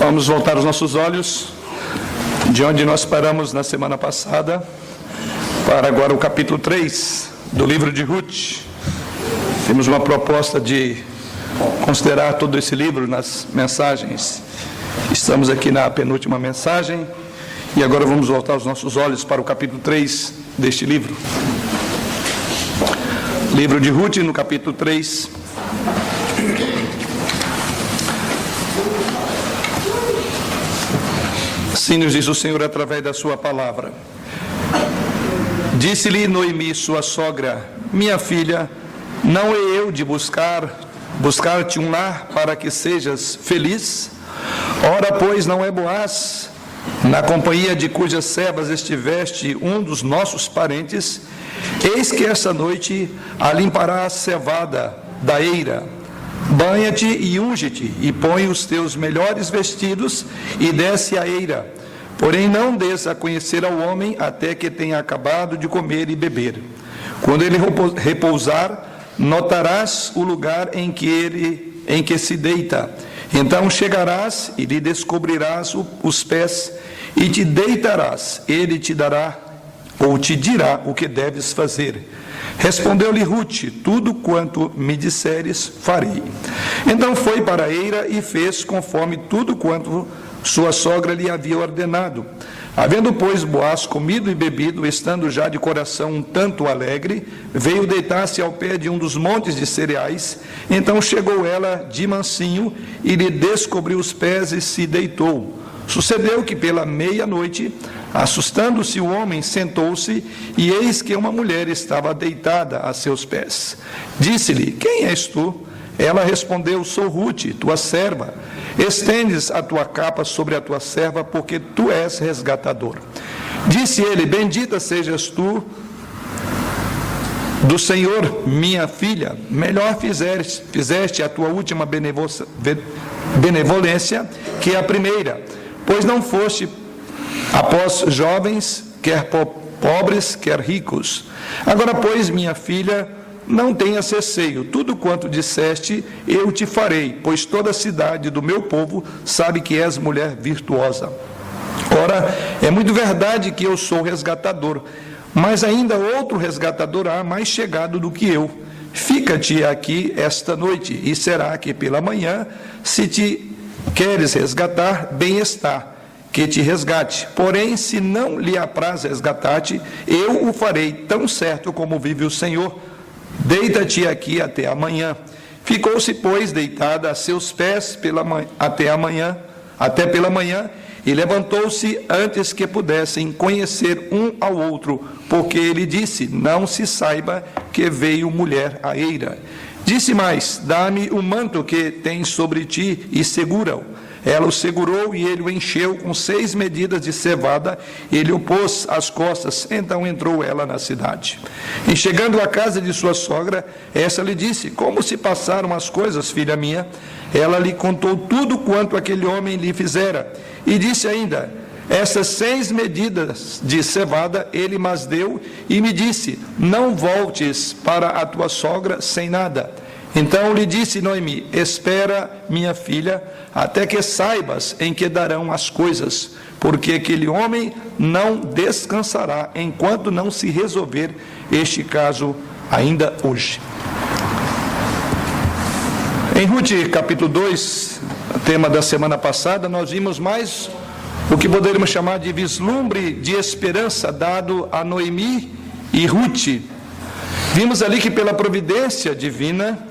Vamos voltar os nossos olhos de onde nós paramos na semana passada para agora o capítulo 3 do livro de Ruth. Temos uma proposta de considerar todo esse livro nas mensagens. Estamos aqui na penúltima mensagem e agora vamos voltar os nossos olhos para o capítulo 3 deste livro. Livro de Ruth, no capítulo 3. Assim nos diz o Senhor através da sua palavra. Disse-lhe Noemi, sua sogra: minha filha, não é eu de buscar-te um lar para que sejas feliz? Ora, pois, não é Boaz, na companhia de cujas servas estiveste um dos nossos parentes? Eis que esta noite a limpará a cevada da eira. Banha-te e unge-te, e põe os teus melhores vestidos, e desce a eira. Porém não des a conhecer ao homem, até que tenha acabado de comer e beber. Quando ele repousar, notarás o lugar em que se deita. Então chegarás e lhe descobrirás os pés, e te deitarás. Ele te dará, ou te dirá, o que deves fazer. Respondeu-lhe Ruth: tudo quanto me disseres, farei. Então foi para a eira e fez conforme tudo quanto sua sogra lhe havia ordenado. Havendo, pois, Boaz comido e bebido, estando já de coração um tanto alegre, veio deitar-se ao pé de um dos montes de cereais. Então chegou ela de mansinho e lhe descobriu os pés e se deitou. Sucedeu que pela meia-noite, assustando-se o homem, sentou-se, e eis que uma mulher estava deitada a seus pés. Disse-lhe: quem és tu? Ela respondeu: sou Ruth, tua serva. Estendes a tua capa sobre a tua serva, porque tu és resgatador. Disse ele: bendita sejas tu do Senhor, minha filha. Melhor fizeste a tua última benevolência que a primeira, pois não foste após jovens, quer pobres, quer ricos. Agora, pois, minha filha, não tenhas receio, tudo quanto disseste eu te farei, pois toda a cidade do meu povo sabe que és mulher virtuosa. Ora, é muito verdade que eu sou resgatador, mas ainda outro resgatador há mais chegado do que eu. Fica-te aqui esta noite, e será que pela manhã, se te queres resgatar, bem está, que te resgate. Porém, se não lhe apraz resgatar-te, eu o farei, tão certo como vive o Senhor. Deita-te aqui até amanhã. Ficou-se, pois, deitada a seus pés até pela manhã, e levantou-se antes que pudessem conhecer um ao outro, porque ele disse: não se saiba que veio mulher à eira. Disse mais: dá-me o manto que tens sobre ti e segura-o. Ela o segurou e ele o encheu com 6 medidas de cevada, ele o pôs às costas. Então entrou ela na cidade. E chegando à casa de sua sogra, essa lhe disse: como se passaram as coisas, filha minha? Ela lhe contou tudo quanto aquele homem lhe fizera. E disse ainda: essas 6 medidas de cevada ele mas deu, e me disse: não voltes para a tua sogra sem nada. Então lhe disse Noemi: espera, minha filha, até que saibas em que darão as coisas, porque aquele homem não descansará enquanto não se resolver este caso ainda hoje. Em Ruth, capítulo 2, tema da semana passada, nós vimos mais o que poderíamos chamar de vislumbre de esperança dado a Noemi e Ruth. Vimos ali que pela providência divina,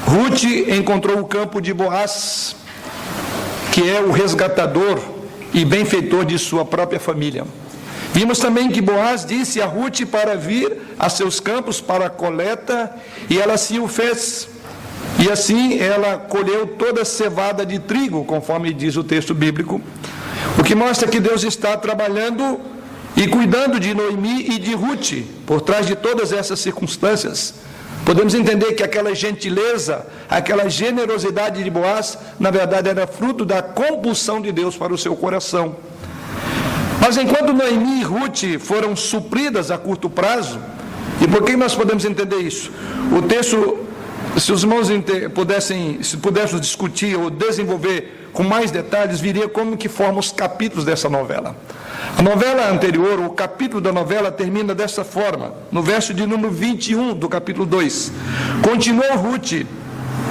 Ruth encontrou o campo de Boaz, que é o resgatador e benfeitor de sua própria família. Vimos também que Boaz disse a Ruth para vir a seus campos para a coleta, e ela assim o fez. E assim ela colheu toda a cevada de trigo, conforme diz o texto bíblico, o que mostra que Deus está trabalhando e cuidando de Noemi e de Ruth, por trás de todas essas circunstâncias. Podemos entender que aquela gentileza, aquela generosidade de Boaz, na verdade era fruto da compulsão de Deus para o seu coração. Mas enquanto Noemi e Ruth foram supridas a curto prazo, e por que nós podemos entender isso? O texto, se os irmãos pudéssemos discutir ou desenvolver com mais detalhes, veria como que formam os capítulos dessa novela. A novela anterior, o capítulo da novela termina dessa forma, no verso de número 21 do capítulo 2. Continuou Ruth,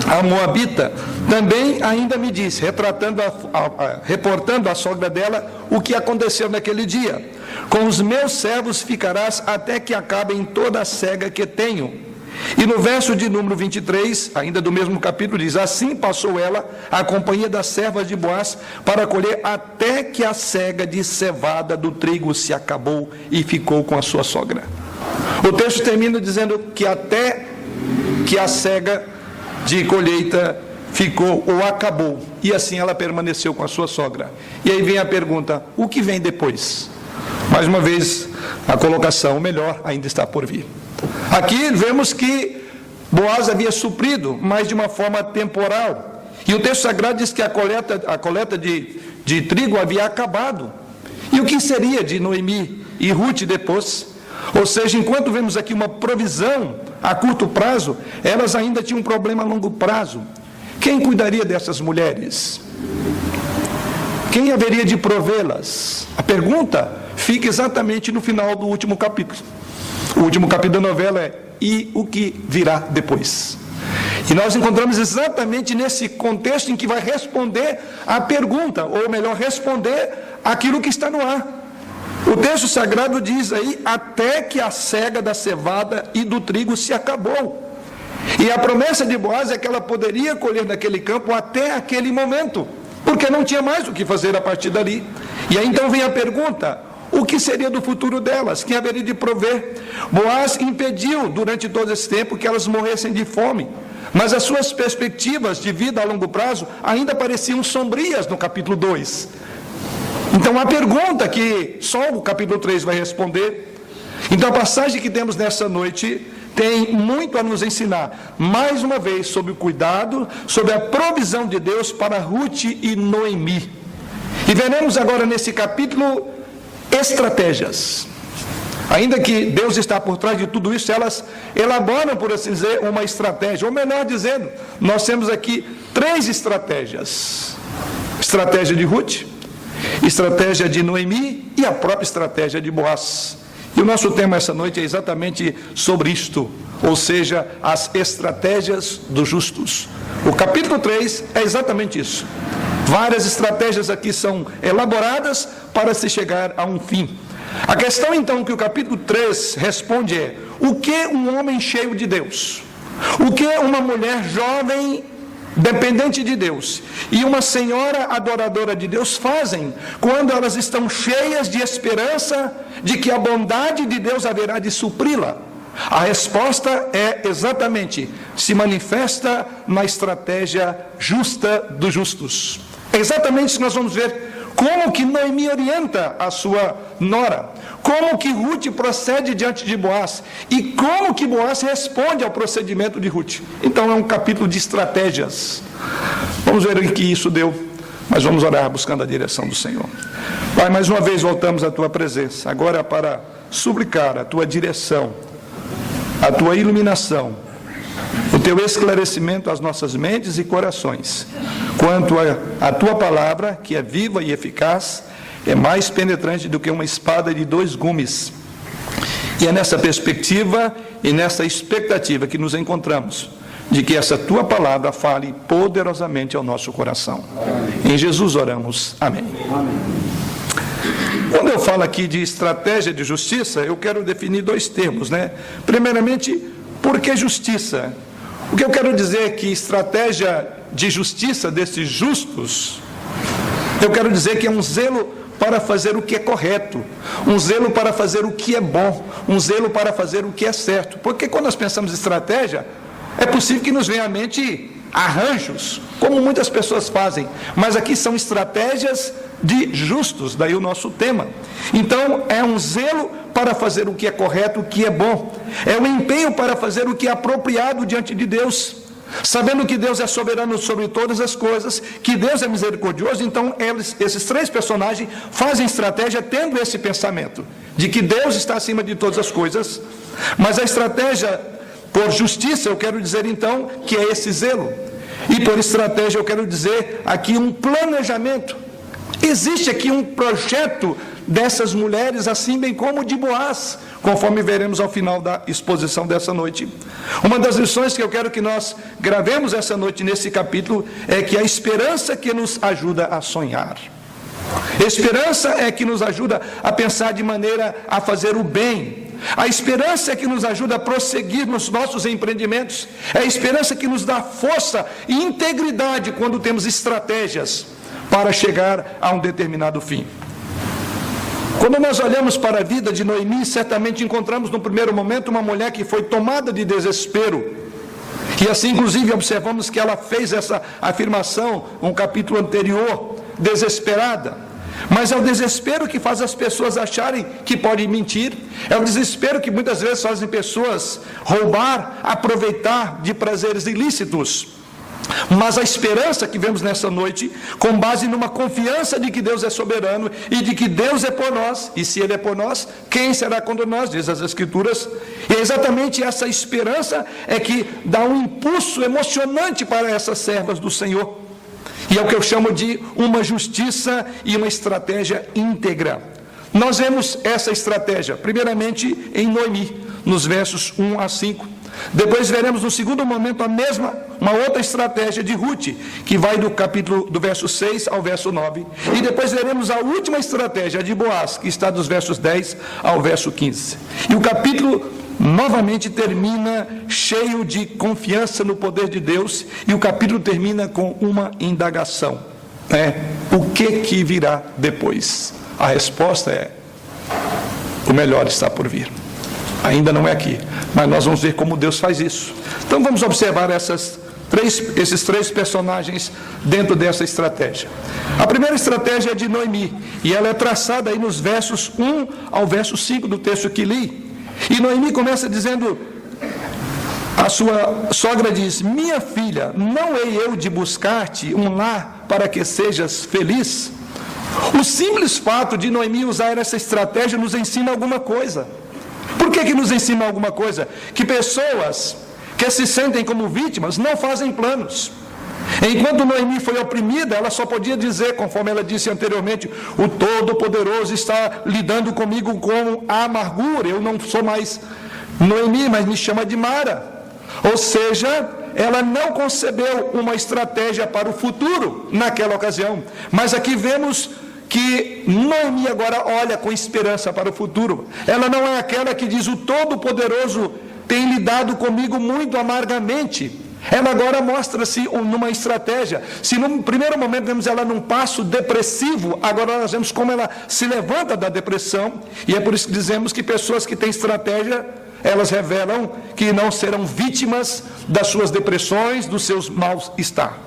a moabita, também ainda me disse, reportando à sogra dela o que aconteceu naquele dia. Com os meus servos ficarás até que acabem toda a cega que tenho. E no verso de número 23, ainda do mesmo capítulo, diz: assim passou ela, a companhia das servas de Boaz, para colher até que a cega de cevada do trigo se acabou e ficou com a sua sogra. O texto termina dizendo que até que a cega de colheita ficou ou acabou, e assim ela permaneceu com a sua sogra. E aí vem a pergunta: o que vem depois? Mais uma vez, a colocação: o melhor ainda está por vir. Aqui vemos que Boaz havia suprido, mas de uma forma temporal. E o texto sagrado diz que a coleta de trigo havia acabado. E o que seria de Noemi e Ruth depois? Ou seja, enquanto vemos aqui uma provisão a curto prazo, elas ainda tinham um problema a longo prazo. Quem cuidaria dessas mulheres? Quem haveria de provê-las? A pergunta fica exatamente no final do último capítulo. O último capítulo da novela é: e o que virá depois? E nós encontramos exatamente nesse contexto em que vai responder a pergunta, ou melhor, responder aquilo que está no ar. O texto sagrado diz aí: até que a cega da cevada e do trigo se acabou. E a promessa de Boaz é que ela poderia colher daquele campo até aquele momento, porque não tinha mais o que fazer a partir dali. E aí então vem a pergunta: o que seria do futuro delas? Quem haveria de prover? Boaz impediu durante todo esse tempo que elas morressem de fome, mas as suas perspectivas de vida a longo prazo ainda pareciam sombrias no capítulo 2. Então a pergunta que só o capítulo 3 vai responder. Então a passagem que temos nessa noite tem muito a nos ensinar, mais uma vez, sobre o cuidado, sobre a provisão de Deus para Ruth e Noemi. E veremos agora nesse capítulo estratégias. Ainda que Deus está por trás de tudo isso, elas elaboram, por assim dizer, uma estratégia. Ou melhor dizendo, nós temos aqui 3 estratégias: estratégia de Ruth, estratégia de Noemi e a própria estratégia de Boaz. E o nosso tema essa noite é exatamente sobre isto, ou seja, as estratégias dos justos. O capítulo 3 é exatamente isso. Várias estratégias aqui são elaboradas para se chegar a um fim. A questão então que o capítulo 3 responde é: o que um homem cheio de Deus, o que uma mulher jovem dependente de Deus e uma senhora adoradora de Deus fazem quando elas estão cheias de esperança de que a bondade de Deus haverá de supri-la? A resposta é exatamente: se manifesta na estratégia justa dos justos. É exatamente isso que nós vamos ver. Como que Noemi orienta a sua nora, como que Ruth procede diante de Boaz e como que Boaz responde ao procedimento de Ruth. Então é um capítulo de estratégias. Vamos ver o que isso deu, mas vamos orar buscando a direção do Senhor. Pai, mais uma vez voltamos à tua presença, agora para suplicar a tua direção, a tua iluminação, o teu esclarecimento às nossas mentes e corações, quanto à tua palavra, que é viva e eficaz, é mais penetrante do que uma espada de 2 gumes. E é nessa perspectiva e nessa expectativa que nos encontramos, de que essa tua palavra fale poderosamente ao nosso coração. Em Jesus oramos. Amém. Quando eu falo aqui de estratégia de justiça, eu quero definir 2 termos, né? Primeiramente, por que justiça? O que eu quero dizer é que estratégia de justiça desses justos, eu quero dizer que é um zelo para fazer o que é correto, um zelo para fazer o que é bom, um zelo para fazer o que é certo. Porque quando nós pensamos em estratégia, é possível que nos venha à mente arranjos, como muitas pessoas fazem, mas aqui são estratégias de justos, daí o nosso tema. Então é um zelo para fazer o que é correto, o que é bom, é um empenho para fazer o que é apropriado diante de Deus, sabendo que Deus é soberano sobre todas as coisas, que Deus é misericordioso. Então esses 3 personagens fazem estratégia tendo esse pensamento, de que Deus está acima de todas as coisas. Mas a estratégia por justiça, eu quero dizer então, que é esse zelo. E por estratégia eu quero dizer aqui um planejamento. Existe aqui um projeto dessas mulheres, assim bem como de Boaz, conforme veremos ao final da exposição dessa noite. Uma das lições que eu quero que nós gravemos essa noite nesse capítulo é que a esperança que nos ajuda a sonhar. Esperança é que nos ajuda a pensar de maneira a fazer o bem. A esperança é que nos ajuda a prosseguir nos nossos empreendimentos. É a esperança que nos dá força e integridade quando temos estratégias para chegar a um determinado fim. Quando nós olhamos para a vida de Noemi, certamente encontramos no primeiro momento uma mulher que foi tomada de desespero. E assim, inclusive, observamos que ela fez essa afirmação no capítulo anterior, desesperada. Mas é o desespero que faz as pessoas acharem que podem mentir. É o desespero que muitas vezes fazem pessoas roubar, aproveitar de prazeres ilícitos. Mas a esperança que vemos nessa noite, com base numa confiança de que Deus é soberano e de que Deus é por nós, e se Ele é por nós, quem será contra nós, diz as Escrituras. E exatamente essa esperança é que dá um impulso emocionante para essas servas do Senhor. E é o que eu chamo de uma justiça e uma estratégia íntegra. Nós vemos essa estratégia, primeiramente em Noemi, nos versos 1 a 5. Depois veremos no segundo momento uma outra estratégia de Ruth, que vai do verso 6 ao verso 9. E depois veremos a última estratégia de Boaz, que está dos versos 10 ao verso 15. E o capítulo novamente termina cheio de confiança no poder de Deus, e o capítulo termina com uma indagação. O que virá depois? A resposta é: o melhor está por vir. Ainda não é aqui, mas nós vamos ver como Deus faz isso. Então vamos observar esses três personagens dentro dessa estratégia. A primeira estratégia é de Noemi, e ela é traçada aí nos versos 1 ao verso 5 do texto que li. E Noemi começa dizendo, a sua sogra diz: minha filha, não hei eu de buscar-te um lar para que sejas feliz? O simples fato de Noemi usar essa estratégia nos ensina alguma coisa. Por que nos ensina alguma coisa? Que pessoas que se sentem como vítimas não fazem planos. Enquanto Noemi foi oprimida, ela só podia dizer, conforme ela disse anteriormente: o Todo-Poderoso está lidando comigo com a amargura. Eu não sou mais Noemi, mas me chama de Mara. Ou seja, ela não concebeu uma estratégia para o futuro naquela ocasião. Mas aqui vemos que Noemi agora olha com esperança para o futuro. Ela não é aquela que diz: o Todo-Poderoso tem lidado comigo muito amargamente. Ela agora mostra-se numa estratégia. Se no primeiro momento vemos ela num passo depressivo, agora nós vemos como ela se levanta da depressão. E é por isso que dizemos que pessoas que têm estratégia, elas revelam que não serão vítimas das suas depressões, dos seus mal-estar.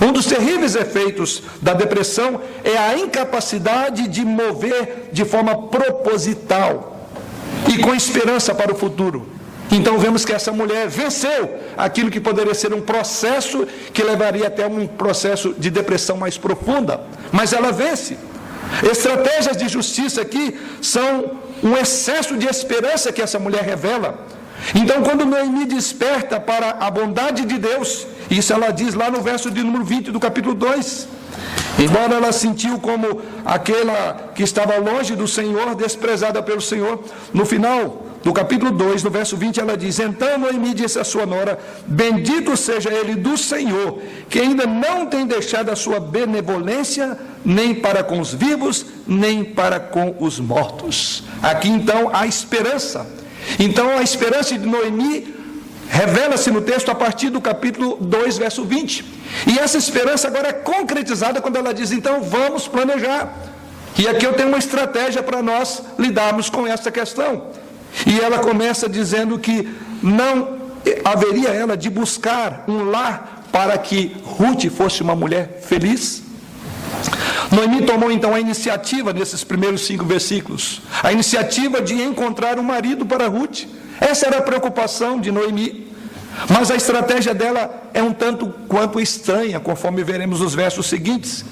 Um dos terríveis efeitos da depressão é a incapacidade de mover de forma proposital e com esperança para o futuro. Então vemos que essa mulher venceu aquilo que poderia ser um processo que levaria até um processo de depressão mais profunda, mas ela vence. Estratégias de justiça aqui são um excesso de esperança que essa mulher revela. Então, quando Noemi desperta para a bondade de Deus, isso ela diz lá no verso de número 20 do capítulo 2. Embora ela sentiu como aquela que estava longe do Senhor, desprezada pelo Senhor, no final do capítulo 2, no verso 20, ela diz: então Noemi disse à sua nora: bendito seja ele do Senhor, que ainda não tem deixado a sua benevolência, nem para com os vivos, nem para com os mortos. Aqui então há esperança. Então a esperança de Noemi revela-se no texto a partir do capítulo 2, verso 20. E essa esperança agora é concretizada quando ela diz: então vamos planejar. E aqui eu tenho uma estratégia para nós lidarmos com essa questão. E ela começa dizendo que não haveria ela de buscar um lar para que Ruth fosse uma mulher feliz. Noemi tomou então a iniciativa nesses primeiros 5 versículos, a iniciativa de encontrar um marido para Ruth. Essa era a preocupação de Noemi, mas a estratégia dela é um tanto quanto estranha, conforme veremos nos versos seguintes.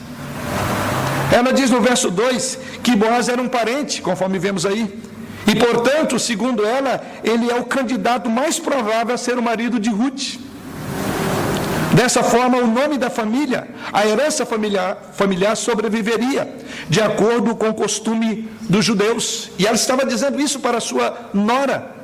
Ela diz no verso 2 que Boaz era um parente, conforme vemos aí, e portanto, segundo ela, ele é o candidato mais provável a ser o marido de Ruth. Dessa forma, o nome da família, a herança familiar sobreviveria, de acordo com o costume dos judeus. E ela estava dizendo isso para sua nora.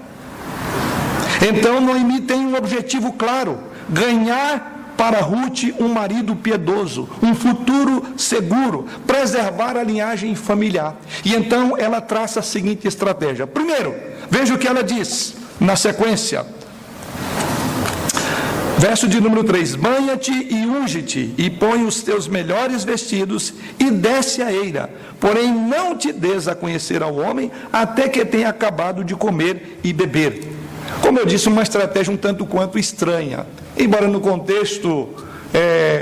Então, Noemi tem um objetivo claro: ganhar para Ruth um marido piedoso, um futuro seguro, preservar a linhagem familiar. E então ela traça a seguinte estratégia. Primeiro, veja o que ela diz na sequência. Verso de número 3: banha-te e unge-te, e põe os teus melhores vestidos, e desce a eira. Porém, não te des a conhecer ao homem, até que tenha acabado de comer e beber. Como eu disse, uma estratégia um tanto quanto estranha. Embora no contexto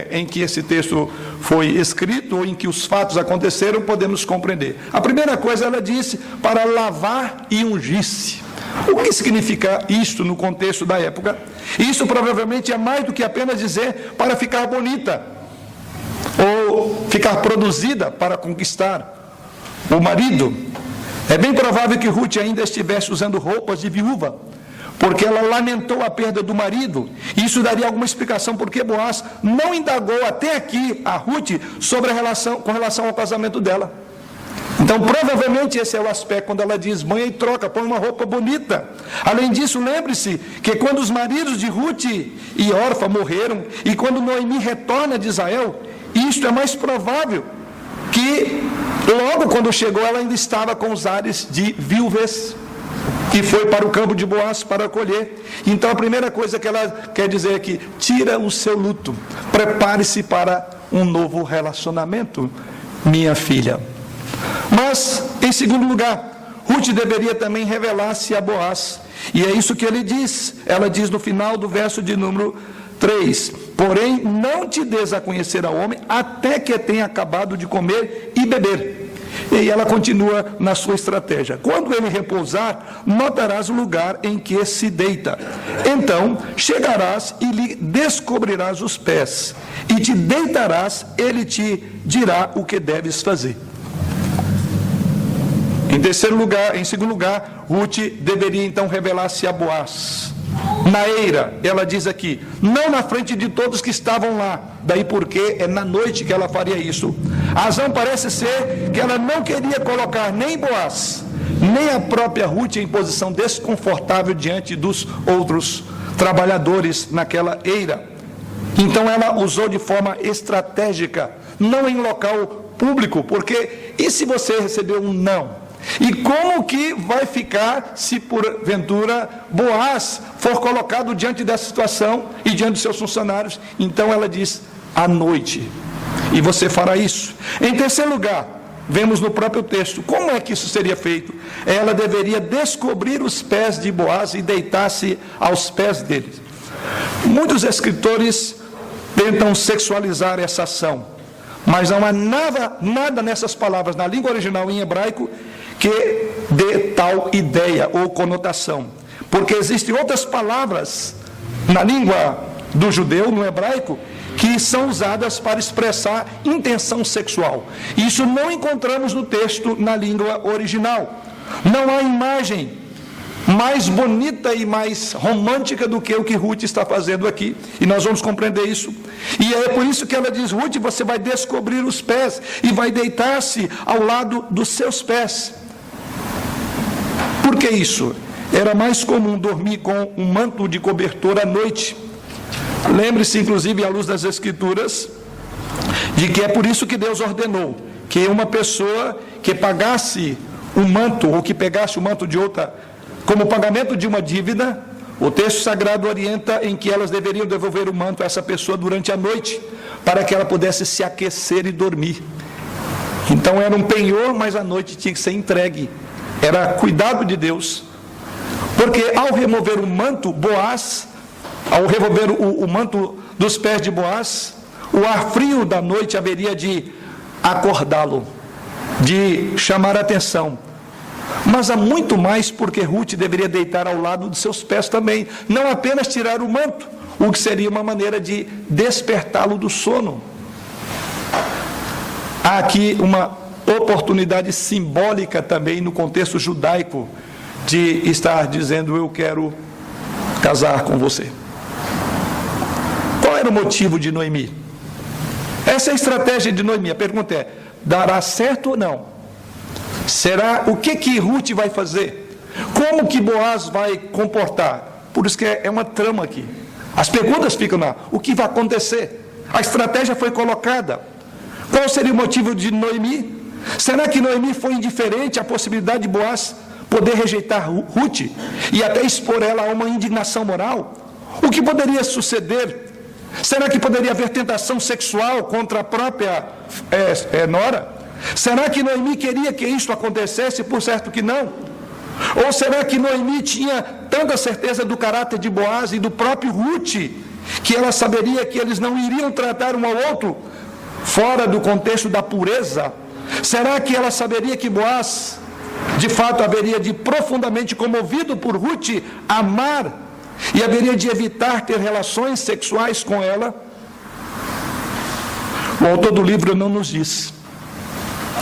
em que esse texto foi escrito, ou em que os fatos aconteceram, podemos compreender. A primeira coisa, ela disse para lavar e ungir-se. O que significa isto no contexto da época? Isso provavelmente é mais do que apenas dizer para ficar bonita, ou ficar produzida para conquistar o marido. É bem provável que Ruth ainda estivesse usando roupas de viúva, porque ela lamentou a perda do marido. Isso daria alguma explicação porque Boaz não indagou até aqui a Ruth sobre com relação ao casamento dela. Então, provavelmente esse é o aspecto quando ela diz: banha e troca, põe uma roupa bonita. Além disso, lembre-se que quando os maridos de Ruth e Orfa morreram, e quando Noemi retorna de Israel, isto é mais provável que logo quando chegou ela ainda estava com os ares de viuvez, que foi para o campo de Boaz para colher. Então a primeira coisa que ela quer dizer é que tira o seu luto, prepare-se para um novo relacionamento, minha filha. Mas, em segundo lugar, Ruth deveria também revelar-se a Boaz, e é isso que ele diz. Ela diz no final do verso de número 3: porém, não te des a conhecer ao homem, até que tenha acabado de comer e beber. E ela continua na sua estratégia: quando ele repousar, notarás o lugar em que se deita. Então chegarás e lhe descobrirás os pés, e te deitarás, ele te dirá o que deves fazer. Em segundo lugar, Ruth deveria então revelar-se a Boaz. Na eira, ela diz aqui, não na frente de todos que estavam lá, daí porque é na noite que ela faria isso. A razão parece ser que ela não queria colocar nem Boaz, nem a própria Ruth em posição desconfortável diante dos outros trabalhadores naquela eira. Então ela usou de forma estratégica, não em local público, porque e se você receber um não? E como que vai ficar se porventura Boaz for colocado diante dessa situação e diante dos seus funcionários? Então ela diz, à noite, e você fará isso. Em terceiro lugar, vemos no próprio texto, como é que isso seria feito? Ela deveria descobrir os pés de Boaz e deitar-se aos pés dele. Muitos escritores tentam sexualizar essa ação, mas não há nada nessas palavras, na língua original em hebraico, que dê tal ideia ou conotação. Porque existem outras palavras na língua do judeu, no hebraico, que são usadas para expressar intenção sexual. Isso não encontramos no texto na língua original. Não há imagem mais bonita e mais romântica do que o que Ruth está fazendo aqui. E nós vamos compreender isso. E é por isso que ela diz, Ruth, você vai descobrir os pés e vai deitar-se ao lado dos seus pés. Por que isso? Era mais comum dormir com um manto de cobertor à noite. Lembre-se, inclusive, à luz das Escrituras, de que é por isso que Deus ordenou que uma pessoa que pagasse o manto, ou que pegasse o manto de outra, como pagamento de uma dívida, o texto sagrado orienta em que elas deveriam devolver o manto a essa pessoa durante a noite, para que ela pudesse se aquecer e dormir. Então era um penhor, mas à noite tinha que ser entregue. Era cuidado de Deus, porque ao remover o manto, Boaz, ao remover o manto dos pés de Boaz, o ar frio da noite haveria de acordá-lo, de chamar a atenção. Mas há muito mais, porque Ruth deveria deitar ao lado dos seus pés também, não apenas tirar o manto, o que seria uma maneira de despertá-lo do sono. Há aqui uma oportunidade simbólica também no contexto judaico de estar dizendo, eu quero casar com você. Qual era era o motivo de Noemi? Essa é a estratégia de Noemi. A pergunta é: dará certo ou não? Será? O que Ruth vai fazer? Como que Boaz vai comportar? Por isso que é uma trama aqui. As perguntas ficam lá. O que vai acontecer? A estratégia foi colocada. Qual seria o motivo de Noemi? Será que Noemi foi indiferente à possibilidade de Boaz poder rejeitar Ruth e até expor ela a uma indignação moral? O que poderia suceder? Será que poderia haver tentação sexual contra a própria nora? Será que Noemi queria que isso acontecesse? Por certo que não. Ou será que Noemi tinha tanta certeza do caráter de Boaz e do próprio Ruth, que ela saberia que eles não iriam tratar um ao outro fora do contexto da pureza? Será que ela saberia que Boaz, de fato, haveria de, profundamente comovido por Ruth, amar e haveria de evitar ter relações sexuais com ela? O autor do livro não nos diz.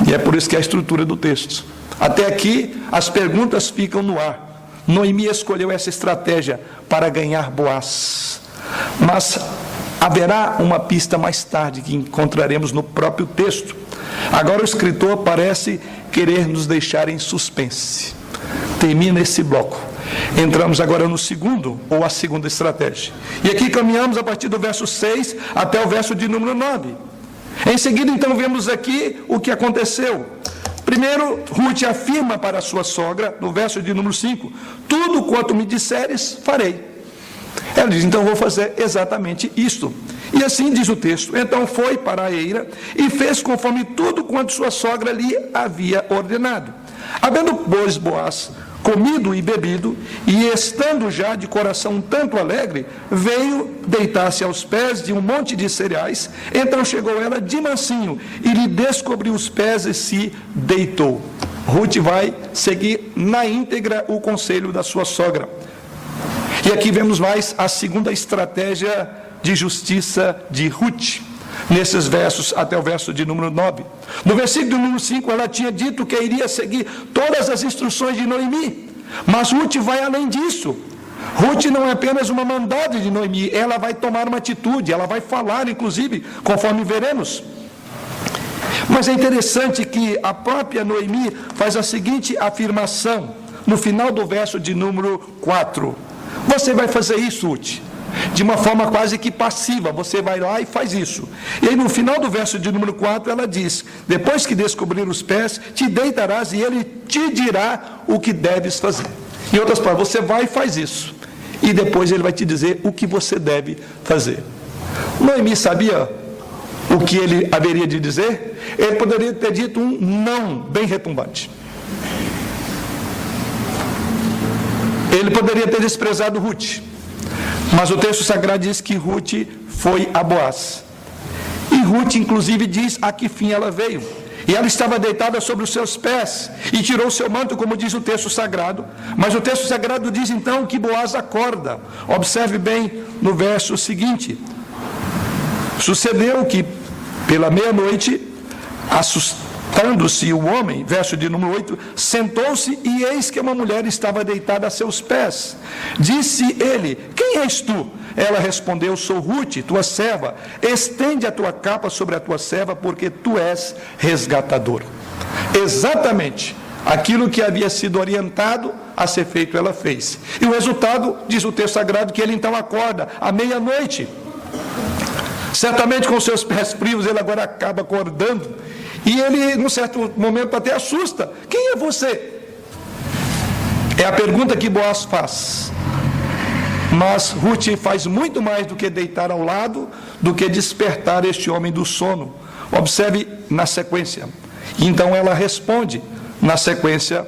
E é por isso que é a estrutura do texto. Até aqui, as perguntas ficam no ar. Noemi escolheu essa estratégia para ganhar Boaz. Mas haverá uma pista mais tarde que encontraremos no próprio texto. Agora o escritor parece querer nos deixar em suspense. Termina esse bloco. Entramos agora no segundo, ou a segunda estratégia. E aqui caminhamos a partir do verso 6 até o verso de número 9. Em seguida, então, vemos aqui o que aconteceu. Primeiro, Ruth afirma para sua sogra, no verso de número 5, tudo quanto me disseres, farei. Ela diz, então vou fazer exatamente isto. E assim diz o texto, então foi para a eira e fez conforme tudo quanto sua sogra lhe havia ordenado. Havendo, pois, Boaz comido e bebido, e estando já de coração um tanto alegre, veio deitar-se aos pés de um monte de cereais. Então chegou ela de mansinho, e lhe descobriu os pés e se deitou. Ruth vai seguir na íntegra o conselho da sua sogra. E aqui vemos mais a segunda estratégia de justiça de Ruth, nesses versos até o verso de número 9. No versículo número 5, ela tinha dito que iria seguir todas as instruções de Noemi, mas Ruth vai além disso. Ruth não é apenas uma mandada de Noemi, ela vai tomar uma atitude, ela vai falar, inclusive, conforme veremos. Mas é interessante que a própria Noemi faz a seguinte afirmação, no final do verso de número 4. Você vai fazer isso, Ruth, de uma forma quase que passiva, você vai lá e faz isso. E aí no final do verso de número 4 ela diz, depois que descobrir os pés, te deitarás e ele te dirá o que deves fazer. Em outras palavras, você vai e faz isso, e depois ele vai te dizer o que você deve fazer. Noemi sabia o que ele haveria de dizer? Ele poderia ter dito um não bem retumbante. Ele poderia ter desprezado Ruth. Mas o texto sagrado diz que Ruth foi a Boaz. E Ruth, inclusive, diz a que fim ela veio. E ela estava deitada sobre os seus pés e tirou o seu manto, como diz o texto sagrado. Mas o texto sagrado diz então que Boaz acorda. Observe bem no verso seguinte. Sucedeu que, pela meia-noite, assustando-se o homem, verso de número 8, sentou-se e eis que uma mulher estava deitada a seus pés. Disse ele, quem és tu? Ela respondeu, sou Ruth, tua serva. Estende a tua capa sobre a tua serva, porque tu és resgatador. Exatamente aquilo que havia sido orientado a ser feito, ela fez. E o resultado, diz o texto sagrado, que ele então acorda à meia-noite. Certamente com seus pés frios, ele agora acaba acordando. E ele, num certo momento, até assusta. Quem é você? É a pergunta que Boaz faz. Mas Ruth faz muito mais do que deitar ao lado, do que despertar este homem do sono. Observe na sequência. Então ela responde na sequência,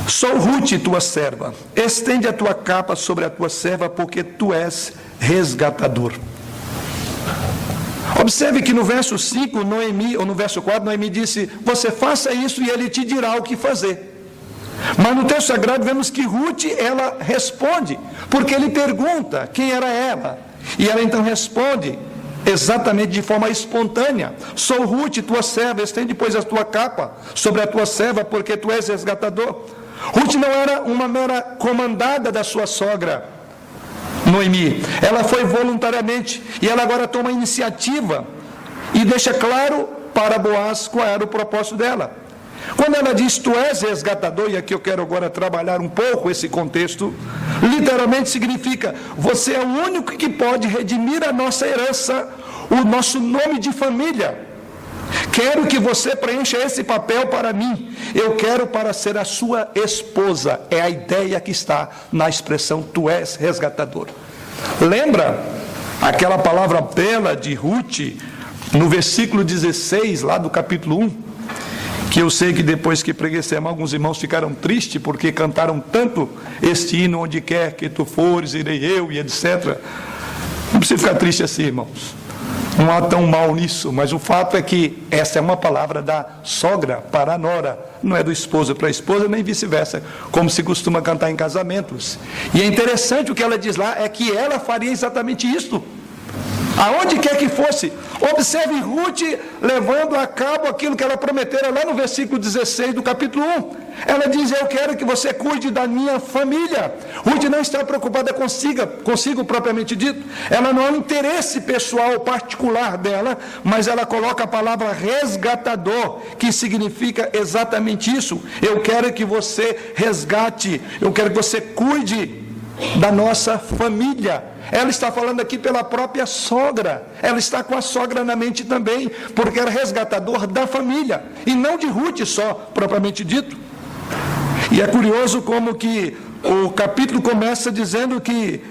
sou Ruth, tua serva. Estende a tua capa sobre a tua serva, porque tu és resgatador. Observe que no verso 5, Noemi, ou no verso 4, Noemi disse, você faça isso e ele te dirá o que fazer. Mas no texto sagrado vemos que Ruth, ela responde, porque ele pergunta quem era ela. E ela então responde, exatamente de forma espontânea, sou Ruth, tua serva, estende pois a tua capa sobre a tua serva, porque tu és resgatador. Ruth não era uma mera comandada da sua sogra, Noemi. Ela foi voluntariamente e ela agora toma a iniciativa e deixa claro para Boaz qual era o propósito dela. Quando ela diz, tu és resgatador, e aqui eu quero agora trabalhar um pouco esse contexto, literalmente significa, você é o único que pode redimir a nossa herança, o nosso nome de família. Quero que você preencha esse papel para mim. Eu quero para ser a sua esposa. É a ideia que está na expressão, tu és resgatador. Lembra aquela palavra bela de Ruth, no versículo 16, lá do capítulo 1? Que eu sei que depois que preguei esse sermão, alguns irmãos ficaram tristes, porque cantaram tanto este hino, onde quer que tu fores, irei eu, e etc. Não precisa ficar triste assim, irmãos. Não há tão mal nisso, mas o fato é que essa é uma palavra da sogra para a nora, não é do esposo para a esposa, nem vice-versa, como se costuma cantar em casamentos. E é interessante o que ela diz lá, é que ela faria exatamente isso. Aonde quer que fosse. Observe Ruth levando a cabo aquilo que ela prometera lá no versículo 16 do capítulo 1. Ela diz, eu quero que você cuide da minha família. Ruth não está preocupada consigo propriamente dito. Ela não é um interesse pessoal particular dela, mas ela coloca a palavra resgatador, que significa exatamente isso. Eu quero que você resgate, eu quero que você cuide da nossa família. Ela está falando aqui pela própria sogra. Ela está com a sogra na mente também, porque era resgatador da família, e não de Ruth só, propriamente dito. E é curioso como que o capítulo começa dizendo que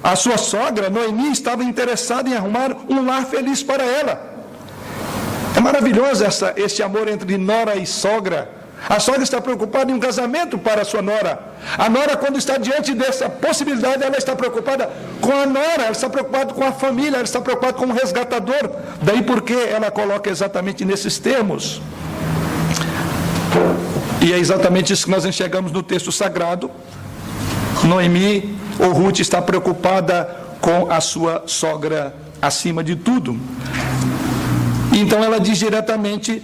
a sua sogra, Noemi, estava interessada em arrumar um lar feliz para ela. É maravilhoso esse amor entre nora e sogra. A sogra está preocupada em um casamento para a sua nora. A nora, quando está diante dessa possibilidade, ela está preocupada com a nora, ela está preocupada com a família, ela está preocupada com o resgatador. Daí porque ela coloca exatamente nesses termos. E é exatamente isso que nós enxergamos no texto sagrado. Noemi, ou Ruth, está preocupada com a sua sogra acima de tudo. Então ela diz diretamente,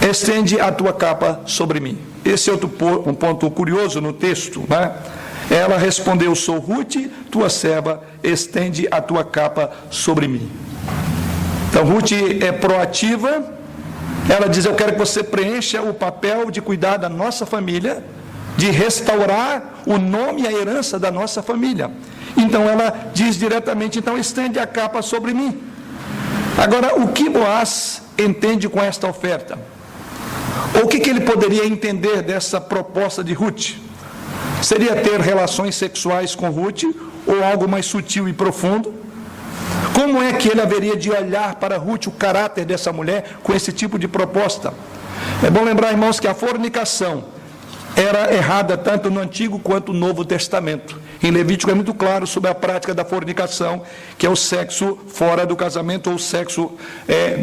estende a tua capa sobre mim. Esse é um ponto curioso no texto, né? Ela respondeu, sou Ruth, tua serva, estende a tua capa sobre mim. Então Ruth é proativa. Ela diz, eu quero que você preencha o papel de cuidar da nossa família, de restaurar o nome e a herança da nossa família. Então ela diz diretamente, então estende a capa sobre mim. Agora, o que Boaz entende com esta oferta? Ou o que ele poderia entender dessa proposta de Ruth? Seria ter relações sexuais com Ruth, ou algo mais sutil e profundo? Como é que ele haveria de olhar para Ruth, o caráter dessa mulher, com esse tipo de proposta? É bom lembrar, irmãos, que a fornicação era errada tanto no Antigo quanto no Novo Testamento. Em Levítico é muito claro sobre a prática da fornicação, que é o sexo fora do casamento, ou o sexo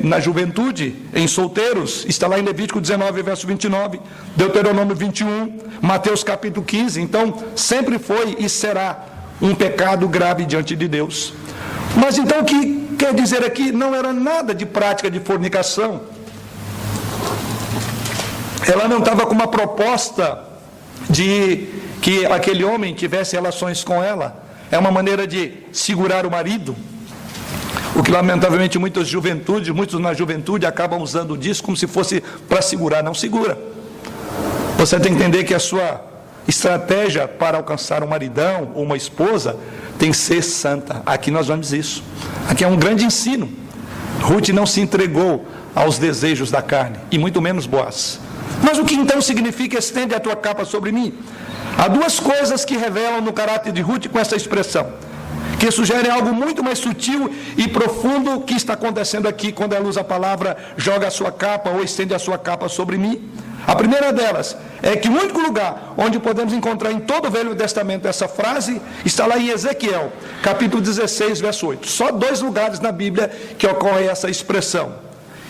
na juventude, em solteiros. Está lá em Levítico 19, verso 29, Deuteronômio 21, Mateus capítulo 15. Então, sempre foi e será um pecado grave diante de Deus. Mas então o que quer dizer aqui? Não era nada de prática de fornicação. Ela não estava com uma proposta de que aquele homem tivesse relações com ela. É uma maneira de segurar o marido. O que lamentavelmente muitos na juventude acabam usando disso como se fosse para segurar. Não segura. Você tem que entender que a sua estratégia para alcançar um maridão ou uma esposa tem que ser santa. Aqui nós vemos isso. Aqui é um grande ensino. Ruth não se entregou aos desejos da carne, e muito menos Boaz. Mas o que então significa estende a tua capa sobre mim? Há duas coisas que revelam no caráter de Ruth com essa expressão, que sugerem algo muito mais sutil e profundo que está acontecendo aqui quando ela usa a palavra joga a sua capa ou estende a sua capa sobre mim. A primeira delas é que o único lugar onde podemos encontrar em todo o Velho Testamento essa frase está lá em Ezequiel, capítulo 16, verso 8. Só 2 lugares na Bíblia que ocorre essa expressão.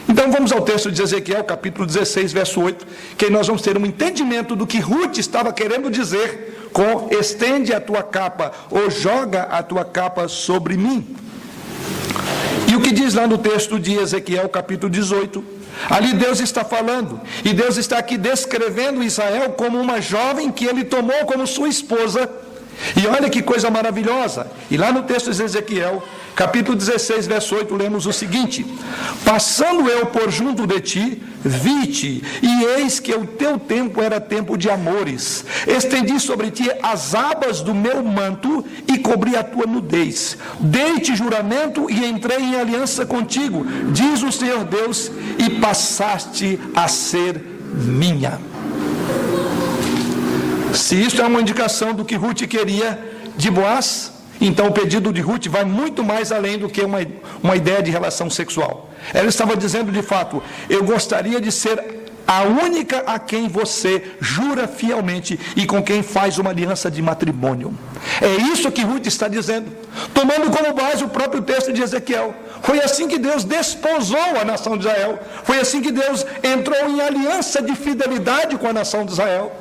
Então vamos ao texto de Ezequiel, capítulo 16, verso 8, que nós vamos ter um entendimento do que Ruth estava querendo dizer com estende a tua capa ou joga a tua capa sobre mim. E o que diz lá no texto de Ezequiel, capítulo 18, ali Deus está falando, e Deus está aqui descrevendo Israel como uma jovem que ele tomou como sua esposa, E olha que coisa maravilhosa. E lá no texto de Ezequiel, capítulo 16, verso 8, lemos o seguinte: passando eu por junto de ti, vi-te, e eis que o teu tempo era tempo de amores. Estendi sobre ti as abas do meu manto e cobri a tua nudez. Dei-te juramento e entrei em aliança contigo, diz o Senhor Deus, e passaste a ser minha. Se isso é uma indicação do que Ruth queria de Boaz, então o pedido de Ruth vai muito mais além do que uma ideia de relação sexual. Ela estava dizendo de fato: eu gostaria de ser a única a quem você jura fielmente e com quem faz uma aliança de matrimônio. É isso que Ruth está dizendo, tomando como base o próprio texto de Ezequiel. Foi assim que Deus desposou a nação de Israel. Foi assim que Deus entrou em aliança de fidelidade com a nação de Israel.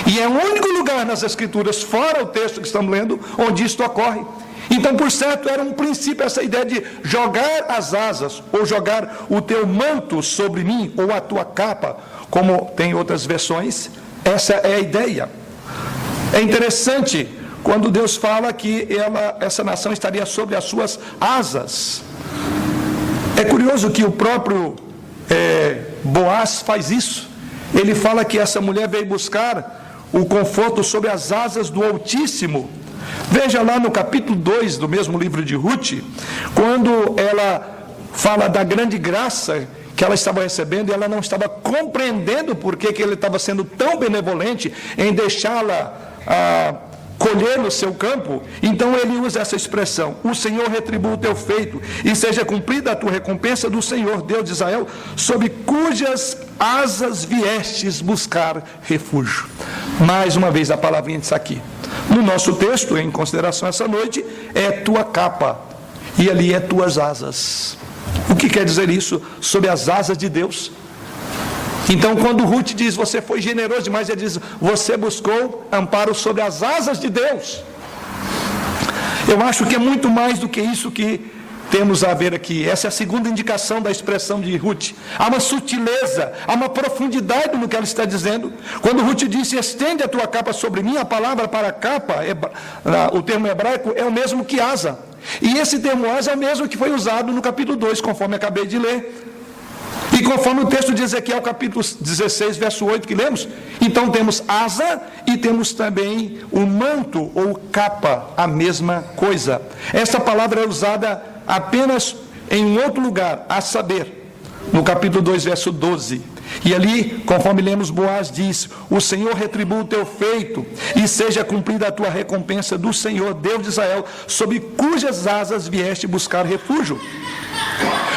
E é o único lugar nas Escrituras, fora o texto que estamos lendo, onde isto ocorre. Então, por certo, era um princípio essa ideia de jogar as asas, ou jogar o teu manto sobre mim, ou a tua capa, como tem outras versões. Essa é a ideia. É interessante quando Deus fala que essa nação estaria sobre as suas asas. É curioso que o próprio Boaz faz isso. Ele fala que essa mulher veio buscar o conforto sobre as asas do Altíssimo. Veja lá no capítulo 2 do mesmo livro de Ruth, quando ela fala da grande graça que ela estava recebendo, e ela não estava compreendendo por que ele estava sendo tão benevolente em deixá-la colher no seu campo. Então ele usa essa expressão: o Senhor retribua o teu feito, e seja cumprida a tua recompensa do Senhor Deus de Israel, sob cujas asas viestes buscar refúgio. Mais uma vez a palavrinha disso aqui. No nosso texto, em consideração essa noite, é tua capa, e ali é tuas asas. O que quer dizer isso? Sob as asas de Deus. Então, quando Ruth diz, você foi generoso demais, ele diz, você buscou amparo sobre as asas de Deus. Eu acho que é muito mais do que isso que temos a ver aqui. Essa é a segunda indicação da expressão de Ruth. Há uma sutileza, há uma profundidade no que ela está dizendo. Quando Ruth disse, estende a tua capa sobre mim, a palavra para capa, o termo hebraico, é o mesmo que asa. E esse termo asa é o mesmo que foi usado no capítulo 2, conforme acabei de ler. E conforme o texto de Ezequiel, capítulo 16, verso 8, que lemos, então temos asa e temos também o manto ou capa, a mesma coisa. Essa palavra é usada apenas em um outro lugar, a saber, no capítulo 2, verso 12. E ali, conforme lemos, Boaz diz, o Senhor retribua o teu feito, e seja cumprida a tua recompensa do Senhor, Deus de Israel, sob cujas asas vieste buscar refúgio.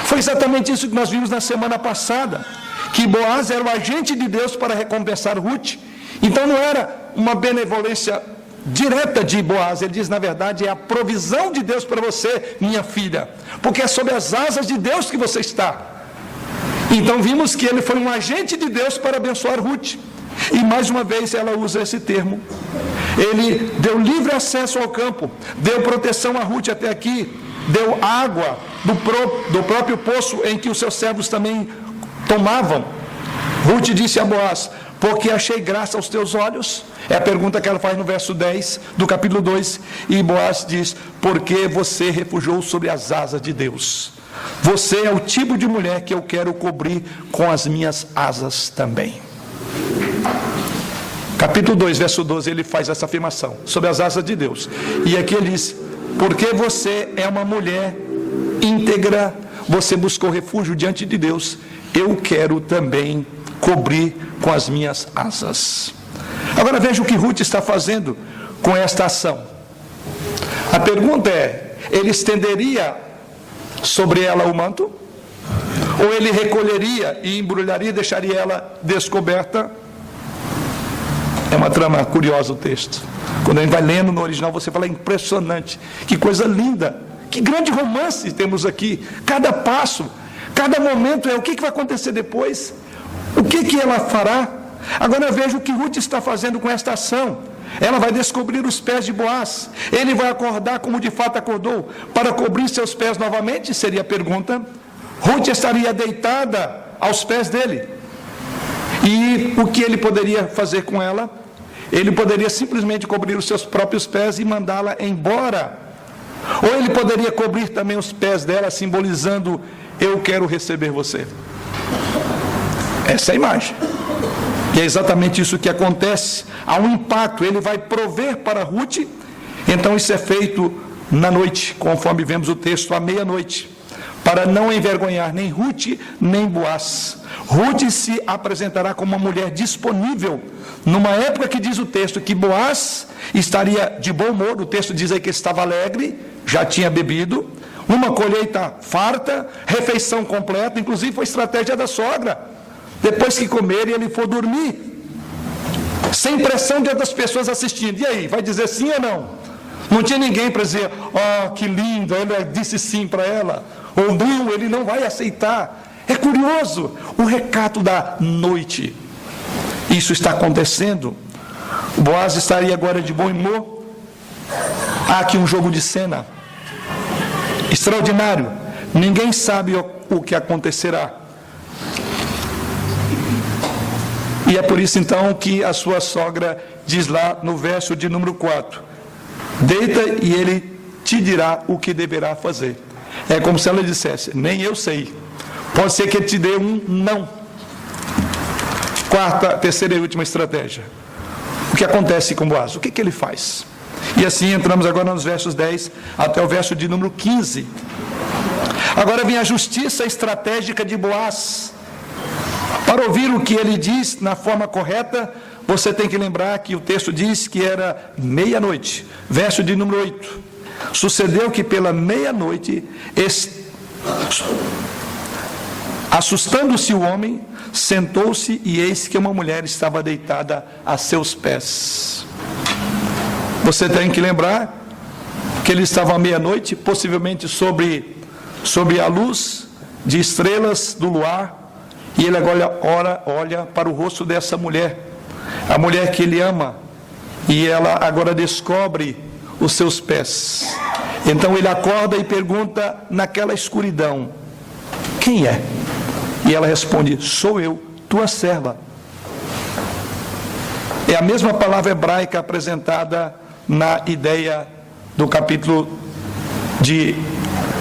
Foi exatamente isso que nós vimos na semana passada, que Boaz era o agente de Deus para recompensar Ruth. Então não era uma benevolência direta de Boaz, ele diz, na verdade, é a provisão de Deus para você, minha filha, porque é sob as asas de Deus que você está. Então vimos que ele foi um agente de Deus para abençoar Ruth. E mais uma vez ela usa esse termo. Ele deu livre acesso ao campo, deu proteção a Ruth até aqui, deu água do próprio poço em que os seus servos também tomavam. Ruth disse a Boaz, porque achei graça aos teus olhos? É a pergunta que ela faz no verso 10 do capítulo 2. E Boaz diz, porque você refugiou sobre as asas de Deus. Você é o tipo de mulher que eu quero cobrir com as minhas asas também. Capítulo 2, verso 12, ele faz essa afirmação, sobre as asas de Deus. E aqui ele diz, porque você é uma mulher íntegra, você buscou refúgio diante de Deus, eu quero também cobrir com as minhas asas. Agora veja o que Ruth está fazendo com esta ação. A pergunta é, ele estenderia sobre ela o manto? Ou ele recolheria e embrulharia e deixaria ela descoberta? É uma trama curiosa o texto. Quando a gente vai lendo no original, você fala, impressionante, que coisa linda, que grande romance temos aqui. Cada passo, cada momento é o que vai acontecer depois, o que ela fará. Agora veja o que Ruth está fazendo com esta ação. Ela vai descobrir os pés de Boaz. Ele vai acordar como de fato acordou, para cobrir seus pés novamente, seria a pergunta. Ruth estaria deitada aos pés dele. E o que ele poderia fazer com ela? ele poderia simplesmente cobrir os seus próprios pés e mandá-la embora. Ou ele poderia cobrir também os pés dela, simbolizando: eu quero receber você. Essa é a imagem. E é exatamente isso que acontece. Há um impacto, ele vai prover para Ruth. Então isso é feito na noite, conforme vemos o texto, à meia-noite, para não envergonhar nem Ruth, nem Boaz. Ruth se apresentará como uma mulher disponível, numa época que diz o texto que Boaz estaria de bom humor. O texto diz aí que estava alegre, já tinha bebido, uma colheita farta, refeição completa. Inclusive foi estratégia da sogra: depois que comer, ele for dormir, sem pressão de outras pessoas assistindo. E aí, vai dizer sim ou não? Não tinha ninguém para dizer: oh, que lindo, ele disse sim para ela, ou não, ele não vai aceitar. É curioso, o recato da noite. Isso está acontecendo. Boaz estaria agora de bom humor. Há aqui um jogo de cena extraordinário. Ninguém sabe o que acontecerá. E é por isso então que a sua sogra diz lá no verso de número 4: deita e ele te dirá o que deverá fazer. É como se ela dissesse: nem eu sei. Pode ser que ele te dê um não. Terceira e última estratégia. O que acontece com Boaz? O que ele faz? E assim entramos agora nos versos 10 até o verso de número 15. Agora vem a justiça estratégica de Boaz. Para ouvir o que ele diz na forma correta, você tem que lembrar que o texto diz que era meia-noite. Verso de número 8. Sucedeu que pela meia-noite, assustando-se o homem, sentou-se, e eis que uma mulher estava deitada a seus pés. Você tem que lembrar que ele estava à meia-noite, possivelmente sobre a luz de estrelas do luar, e ele agora olha para o rosto dessa mulher, a mulher que ele ama, e ela agora descobre os seus pés. Então ele acorda e pergunta naquela escuridão: quem é? E ela responde: sou eu, tua serva. É a mesma palavra hebraica apresentada na ideia do capítulo de,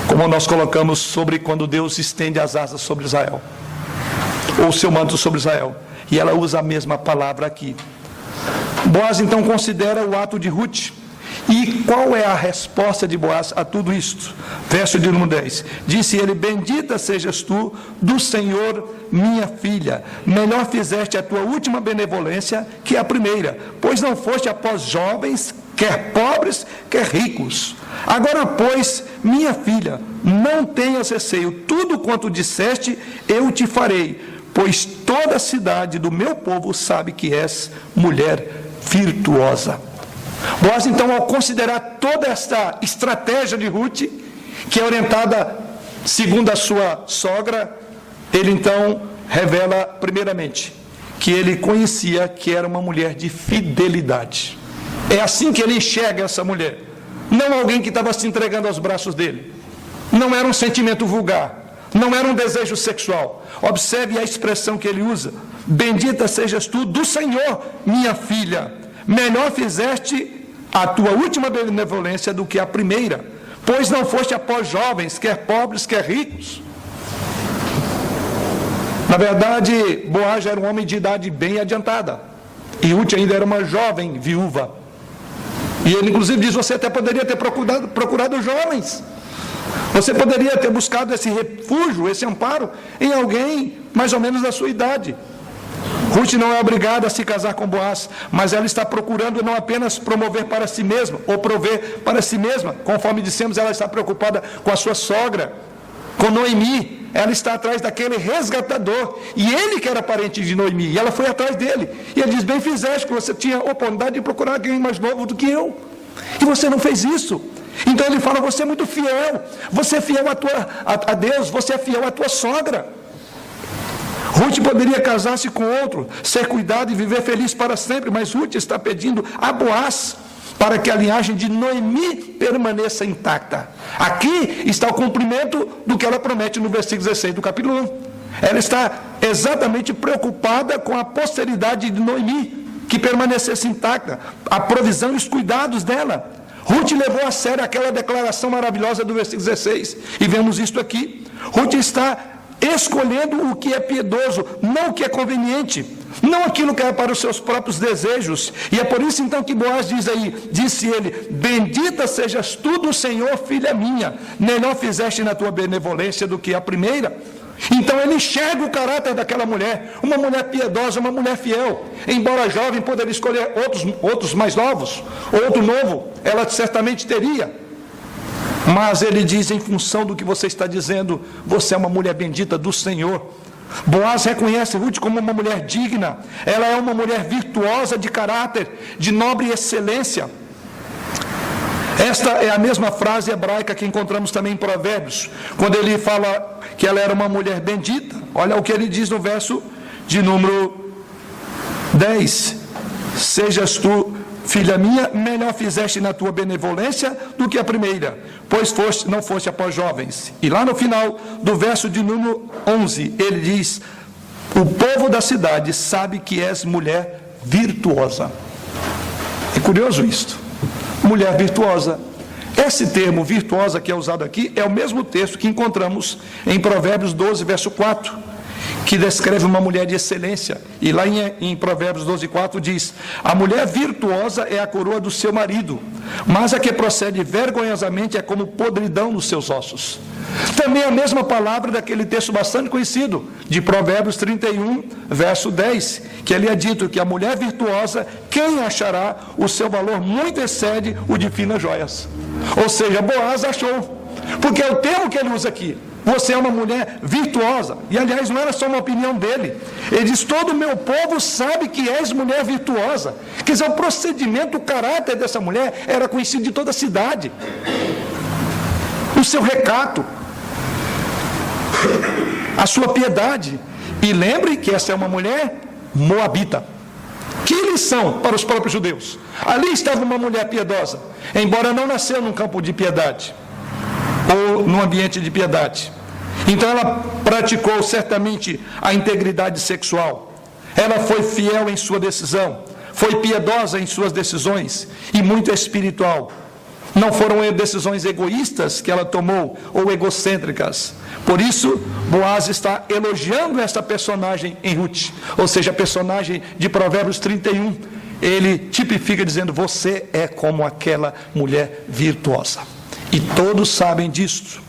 como nós colocamos, sobre quando Deus estende as asas sobre Israel, ou seu manto sobre Israel. E ela usa a mesma palavra aqui. Boaz então considera o ato de Ruth. E qual é a resposta de Boaz a tudo isto? Verso de número 10. Disse ele: bendita sejas tu do Senhor, minha filha. Melhor fizeste a tua última benevolência que a primeira, pois não foste após jovens, quer pobres, quer ricos. Agora, pois, minha filha, não tenhas receio. Tudo quanto disseste, eu te farei, pois toda a cidade do meu povo sabe que és mulher virtuosa. Boaz, então, ao considerar toda esta estratégia de Ruth, que é orientada segundo a sua sogra, ele então revela, primeiramente, que ele conhecia que era uma mulher de fidelidade. É assim que ele enxerga essa mulher. Não alguém que estava se entregando aos braços dele. Não era um sentimento vulgar. Não era um desejo sexual. Observe a expressão que ele usa: bendita sejas tu do Senhor, minha filha. Melhor fizeste a tua última benevolência do que a primeira, pois não foste após jovens, quer pobres, quer ricos. Na verdade, Boaz era um homem de idade bem adiantada, e Ruth ainda era uma jovem viúva. E ele inclusive diz: você até poderia ter procurado jovens. Você poderia ter buscado esse refúgio, esse amparo, em alguém mais ou menos da sua idade. Ruth não é obrigada a se casar com Boaz, mas ela está procurando não apenas promover para si mesma, ou prover para si mesma. Conforme dissemos, ela está preocupada com a sua sogra, com Noemi. Ela está atrás daquele resgatador, e ele que era parente de Noemi, e ela foi atrás dele. E ele diz: bem fizeste, que você tinha a oportunidade de procurar alguém mais novo do que eu, e você não fez isso. Então ele fala: você é muito fiel, você é fiel a Deus, você é fiel à tua sogra. Ruth poderia casar-se com outro, ser cuidada e viver feliz para sempre, mas Ruth está pedindo a Boaz para que a linhagem de Noemi permaneça intacta. Aqui está o cumprimento do que ela promete no versículo 16 do capítulo 1. Ela está exatamente preocupada com a posteridade de Noemi, que permanecesse intacta a provisão e os cuidados dela. Ruth levou a sério aquela declaração maravilhosa do versículo 16, e vemos isto aqui. Ruth está escolhendo o que é piedoso, não o que é conveniente, não aquilo que é para os seus próprios desejos. E é por isso então que Boaz diz aí, disse ele: bendita sejas tu do Senhor, filha minha, melhor fizeste na tua benevolência do que a primeira. Então ele enxerga o caráter daquela mulher, uma mulher piedosa, uma mulher fiel. Embora jovem, poderia escolher outros mais novos, outro novo, ela certamente teria. Mas ele diz, em função do que você está dizendo, você é uma mulher bendita do Senhor. Boaz reconhece Ruth como uma mulher digna, ela é uma mulher virtuosa de caráter, de nobre excelência. Esta é a mesma frase hebraica que encontramos também em Provérbios, quando ele fala que ela era uma mulher bendita. Olha o que ele diz no verso de número 10: sejas tu, filha minha, melhor fizeste na tua benevolência do que a primeira, pois não foste após jovens. E lá no final do verso de número 11, ele diz: o povo da cidade sabe que és mulher virtuosa. É curioso isto, mulher virtuosa. Esse termo virtuosa que é usado aqui é o mesmo texto que encontramos em Provérbios 12, verso 4, que descreve uma mulher de excelência. E lá em Provérbios 12, 4 diz: a mulher virtuosa é a coroa do seu marido, mas a que procede vergonhosamente é como podridão nos seus ossos. Também a mesma palavra daquele texto bastante conhecido, de Provérbios 31, verso 10, que ali é dito que a mulher virtuosa, quem achará? O seu valor muito excede o de finas joias. Ou seja, Boaz achou, porque é o termo que ele usa aqui. Você é uma mulher virtuosa. E aliás, não era só uma opinião dele. Ele diz: todo o meu povo sabe que és mulher virtuosa. Quer dizer, o procedimento, o caráter dessa mulher era conhecido de toda a cidade. O seu recato, a sua piedade. E lembre que essa é uma mulher moabita. Que lição para os próprios judeus. Ali estava uma mulher piedosa, embora não nasceu num campo de piedade ou num ambiente de piedade. Então ela praticou certamente a integridade sexual. Ela foi fiel em sua decisão, foi piedosa em suas decisões e muito espiritual. Não foram decisões egoístas que ela tomou ou egocêntricas. Por isso, Boaz está elogiando esta personagem em Ruth, ou seja, a personagem de Provérbios 31. Ele tipifica dizendo: você é como aquela mulher virtuosa. E todos sabem disto.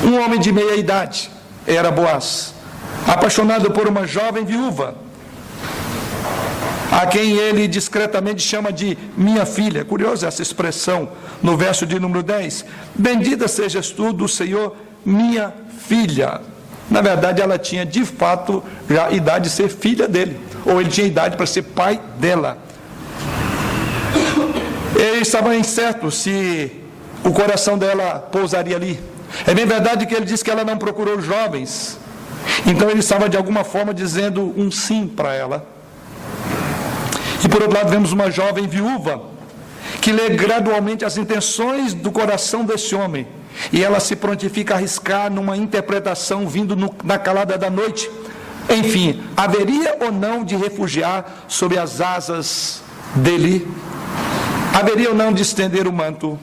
Um homem de meia idade era Boaz, apaixonado por uma jovem viúva, a quem ele discretamente chama de minha filha. Curiosa essa expressão no verso de número 10. Bendita sejas tu do Senhor, minha filha. Na verdade, ela tinha de fato já a idade de ser filha dele, ou ele tinha idade para ser pai dela. Ele estava incerto se o coração dela pousaria ali. É bem verdade que ele disse que ela não procurou jovens. Então ele estava de alguma forma dizendo um sim para ela. E por outro lado vemos uma jovem viúva que lê gradualmente as intenções do coração desse homem. E ela se prontifica a arriscar numa interpretação vindo na calada da noite. Enfim, haveria ou não de refugiar sob as asas dele? Haveria ou não de estender o manto?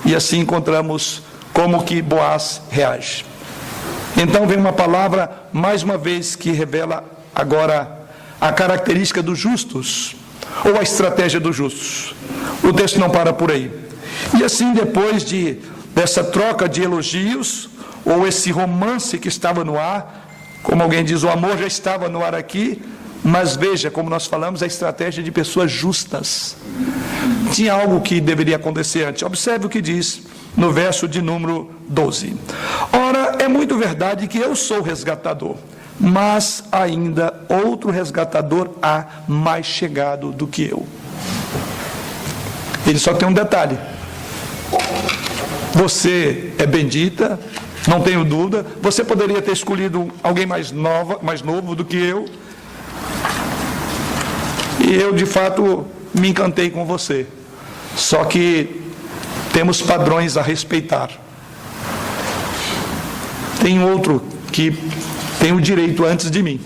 E assim encontramos como que Boaz reage. Então vem uma palavra, mais uma vez, que revela agora a característica dos justos, ou a estratégia dos justos. O texto não para por aí. E assim, depois dessa troca de elogios, ou esse romance que estava no ar, como alguém diz, o amor já estava no ar aqui, mas veja, como nós falamos, a estratégia de pessoas justas. Tinha algo que deveria acontecer antes. Observe o que diz no verso de número 12. Ora, é muito verdade que eu sou resgatador, mas ainda outro resgatador há mais chegado do que eu. Ele só tem um detalhe: você é bendita, não tenho dúvida. Você poderia ter escolhido alguém mais novo do que eu, e eu de fato me encantei com você. Só que temos padrões a respeitar. Tem outro que tem o direito antes de mim.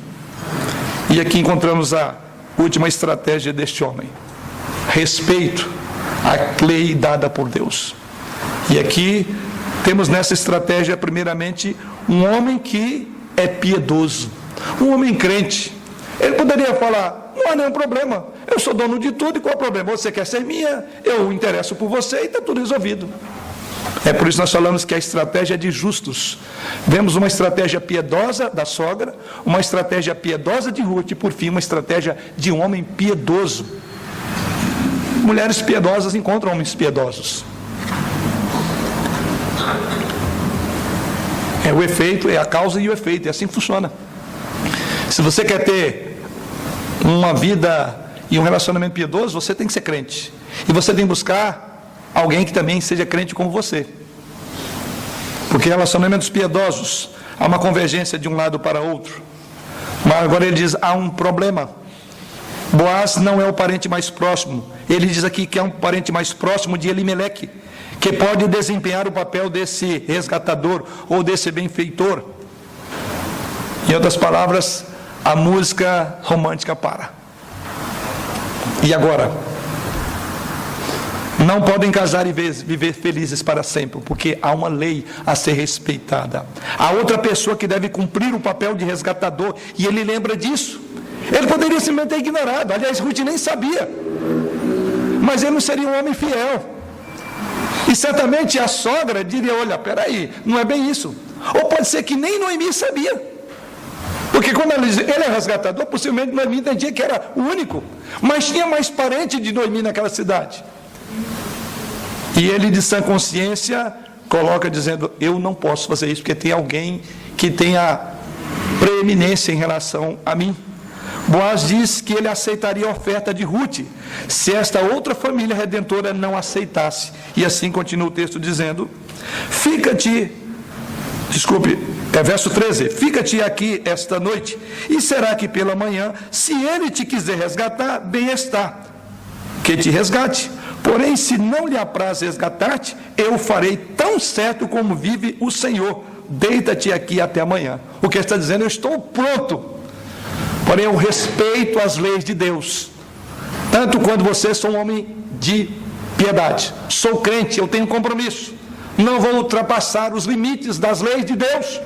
E aqui encontramos a última estratégia deste homem: respeito à lei dada por Deus. E aqui temos nessa estratégia, primeiramente, um homem que é piedoso, um homem crente. Ele poderia falar: não há nenhum problema, eu sou dono de tudo, e qual é o problema? Você quer ser minha, eu interesso por você e está tudo resolvido. É por isso que nós falamos que a estratégia é de justos. Vemos uma estratégia piedosa da sogra, uma estratégia piedosa de Ruth, e por fim uma estratégia de um homem piedoso. Mulheres piedosas encontram homens piedosos. É o efeito, é a causa e o efeito, e assim funciona. Se você quer ter uma vida e um relacionamento piedoso, você tem que ser crente. E você tem que buscar alguém que também seja crente como você. Porque relacionamentos piedosos, há uma convergência de um lado para outro. Mas agora ele diz: há um problema. Boaz não é o parente mais próximo. Ele diz aqui que é um parente mais próximo de Elimeleque, que pode desempenhar o papel desse resgatador ou desse benfeitor. Em outras palavras, a música romântica para. E agora? Não podem casar e viver felizes para sempre, porque há uma lei a ser respeitada. Há outra pessoa que deve cumprir o papel de resgatador, e ele lembra disso. Ele poderia simplesmente ter ignorado. Aliás, Ruth nem sabia. Mas ele não seria um homem fiel. E certamente a sogra diria: olha, peraí, não é bem isso. Ou pode ser que nem Noemi sabia. Porque quando ela diz: ele é resgatador, possivelmente Noemi entendia que era o único. Mas tinha mais parente de Noemi naquela cidade. E ele, de sã consciência, coloca dizendo: eu não posso fazer isso, porque tem alguém que tenha preeminência em relação a mim. Boaz diz que ele aceitaria a oferta de Ruth, se esta outra família redentora não aceitasse. E assim continua o texto dizendo: verso 13: fica-te aqui esta noite, e será que pela manhã, se ele te quiser resgatar, bem está, que te resgate. Porém, se não lhe apraz resgatar-te, eu farei tão certo como vive o Senhor. Deita-te aqui até amanhã. O que ele está dizendo: eu estou pronto. Porém, eu respeito as leis de Deus. Tanto quando você sou um homem de piedade. Sou crente, eu tenho compromisso. Não vou ultrapassar os limites das leis de Deus.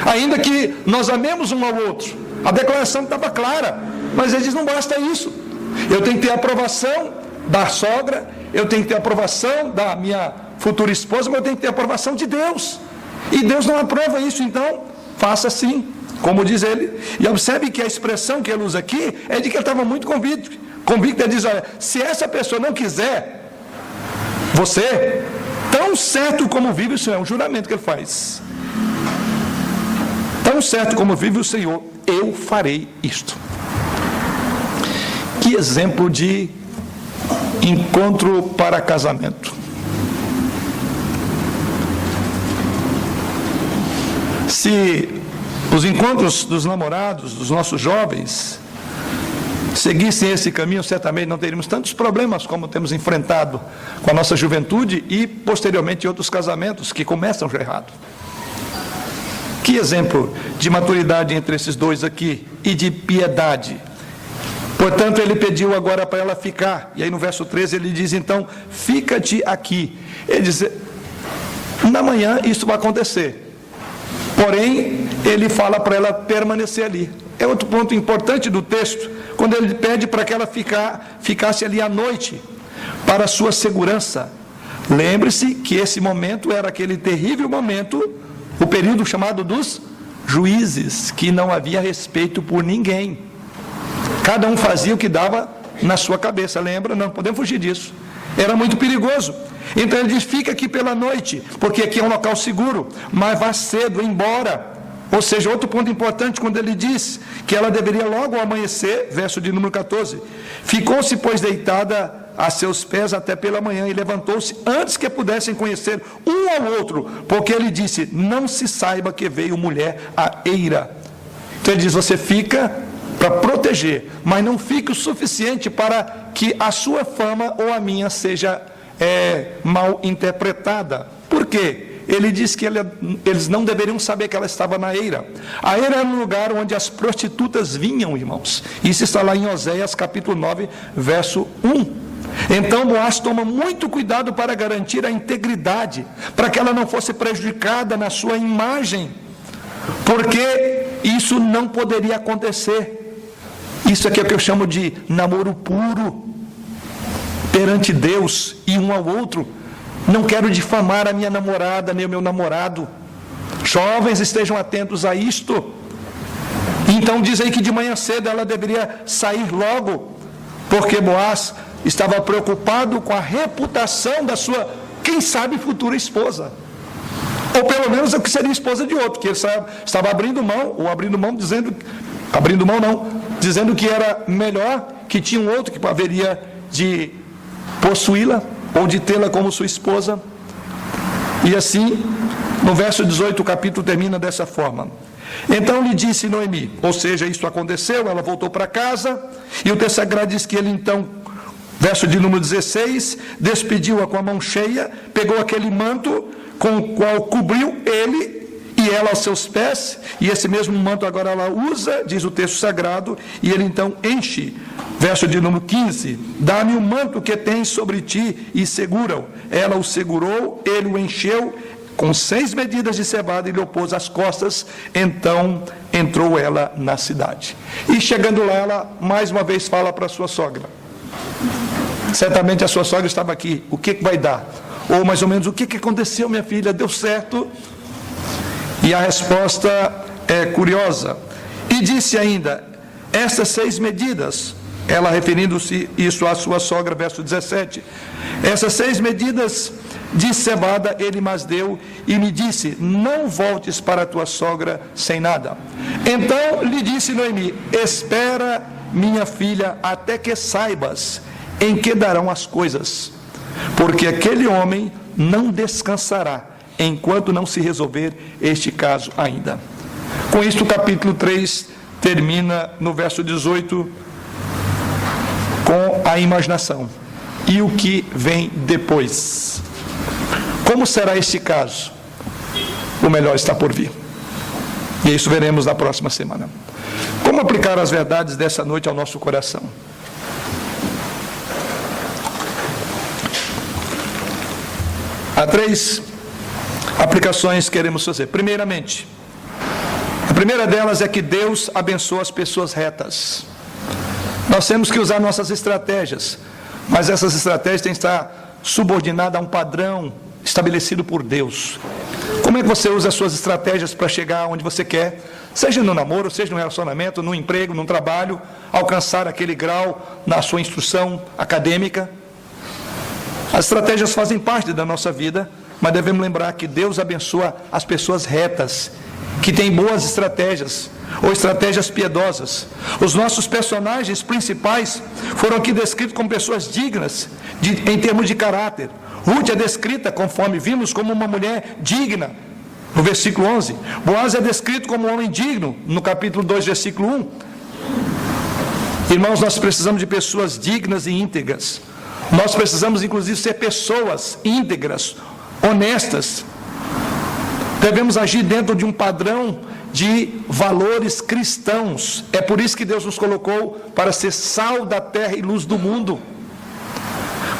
Ainda que nós amemos um ao outro. A declaração estava clara. Mas ele diz: não basta isso. Eu tenho que ter a aprovação da sogra, eu tenho que ter a aprovação da minha futura esposa, mas eu tenho que ter a aprovação de Deus. E Deus não aprova isso, então faça assim, como diz ele. E observe que a expressão que ele usa aqui é de que ele estava muito convicto. Ele diz: olha, se essa pessoa não quiser você, tão certo como vive o Senhor, é um juramento que ele faz, tão certo como vive o Senhor, eu farei isto. Que exemplo de encontro para casamento. Se os encontros dos namorados, dos nossos jovens, seguissem esse caminho, certamente não teríamos tantos problemas como temos enfrentado com a nossa juventude e posteriormente outros casamentos que começam já errado. Que exemplo de maturidade entre esses dois aqui e de piedade. Portanto, ele pediu agora para ela ficar. E aí no verso 13 ele diz: então, fica-te aqui. Ele diz: na manhã isso vai acontecer. Porém, ele fala para ela permanecer ali. É outro ponto importante do texto, quando ele pede para que ela ficasse ali à noite, para a sua segurança. Lembre-se que esse momento era aquele terrível momento, o período chamado dos juízes, que não havia respeito por ninguém. Cada um fazia o que dava na sua cabeça, lembra? Não podemos fugir disso. Era muito perigoso. Então ele diz: fica aqui pela noite, porque aqui é um local seguro, mas vá cedo embora. Ou seja, outro ponto importante, quando ele diz que ela deveria logo ao amanhecer, verso de número 14: ficou-se, pois, deitada a seus pés até pela manhã, e levantou-se antes que pudessem conhecer um ao outro, porque ele disse: não se saiba que veio mulher à eira. Então ele diz: você fica para proteger, mas não fique o suficiente para que a sua fama ou a minha seja mal interpretada. Por quê? ele diz que eles não deveriam saber que ela estava na eira. A eira era um lugar onde as prostitutas vinham, irmãos. Isso está lá em Oséias capítulo 9, verso 1. Então Boaz toma muito cuidado para garantir a integridade, para que ela não fosse prejudicada na sua imagem, porque isso não poderia acontecer. Isso aqui é o que eu chamo de namoro puro, perante Deus e um ao outro. Não quero difamar a minha namorada, nem o meu namorado. Jovens, estejam atentos a isto. Então diz aí que de manhã cedo ela deveria sair logo, porque Boaz estava preocupado com a reputação da sua, quem sabe, futura esposa. Ou pelo menos o que seria esposa de outro, que ele estava abrindo mão, dizendo que era melhor, que tinha um outro que haveria de possuí-la, ou de tê-la como sua esposa. E assim, no verso 18, o capítulo termina dessa forma. Então lhe disse Noemi, ou seja, isso aconteceu, ela voltou para casa, e o texto sagrado diz que ele então, verso de número 16, despediu-a com a mão cheia, pegou aquele manto com o qual cobriu ele e ela aos seus pés, e esse mesmo manto agora ela usa, diz o texto sagrado, e ele então enche, verso de número 15, dá-me o manto que tens sobre ti e segura-o. Ela o segurou, ele o encheu com 6 medidas de cevada e lhe opôs as costas, então entrou ela na cidade. E chegando lá, ela mais uma vez fala para a sua sogra. Certamente a sua sogra estava aqui, o que vai dar? Ou mais ou menos, o que aconteceu, minha filha? Deu certo? E a resposta é curiosa. E disse ainda, estas 6 medidas, ela referindo-se isso à sua sogra, verso 17, essas 6 medidas de cevada ele mas deu e me disse, não voltes para a tua sogra sem nada. Então lhe disse Noemi, espera, minha filha, até que saibas em que darão as coisas, porque aquele homem não descansará enquanto não se resolver este caso ainda. Com isto o capítulo 3 termina no verso 18 com a imaginação. E o que vem depois? Como será este caso? O melhor está por vir. E isso veremos na próxima semana. Como aplicar as verdades dessa noite ao nosso coração? Há 3 aplicações que queremos fazer. Primeiramente, a primeira delas é que Deus abençoa as pessoas retas. Nós temos que usar nossas estratégias, mas essas estratégias têm que estar subordinadas a um padrão estabelecido por Deus. Como é que você usa as suas estratégias para chegar onde você quer? Seja no namoro, seja no relacionamento, no emprego, no trabalho, alcançar aquele grau na sua instrução acadêmica. As estratégias fazem parte da nossa vida, mas devemos lembrar que Deus abençoa as pessoas retas, que têm boas estratégias, ou estratégias piedosas. Os nossos personagens principais foram aqui descritos como pessoas dignas, em termos de caráter. Ruth é descrita, conforme vimos, como uma mulher digna, no versículo 11. Boaz é descrito como um homem digno, no capítulo 2, versículo 1. Irmãos, nós precisamos de pessoas dignas e íntegras. Nós precisamos, inclusive, ser pessoas íntegras, honestas. Devemos agir dentro de um padrão de valores cristãos. É por isso que Deus nos colocou para ser sal da terra e luz do mundo.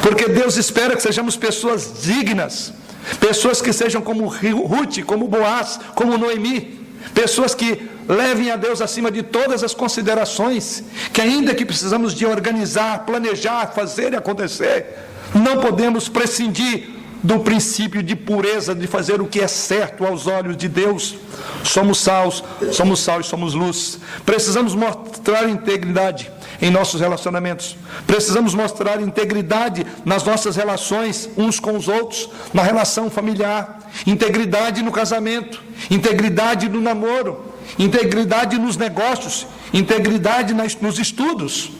Porque Deus espera que sejamos pessoas dignas, pessoas que sejam como Ruth, como Boaz, como Noemi, pessoas que levem a Deus acima de todas as considerações, que ainda que precisamos de organizar, planejar, fazer e acontecer, não podemos prescindir do princípio de pureza, de fazer o que é certo aos olhos de Deus. Somos sal e somos luz. Precisamos mostrar integridade em nossos relacionamentos. Precisamos mostrar integridade nas nossas relações uns com os outros, na relação familiar, integridade no casamento, integridade no namoro, integridade nos negócios, integridade nos estudos.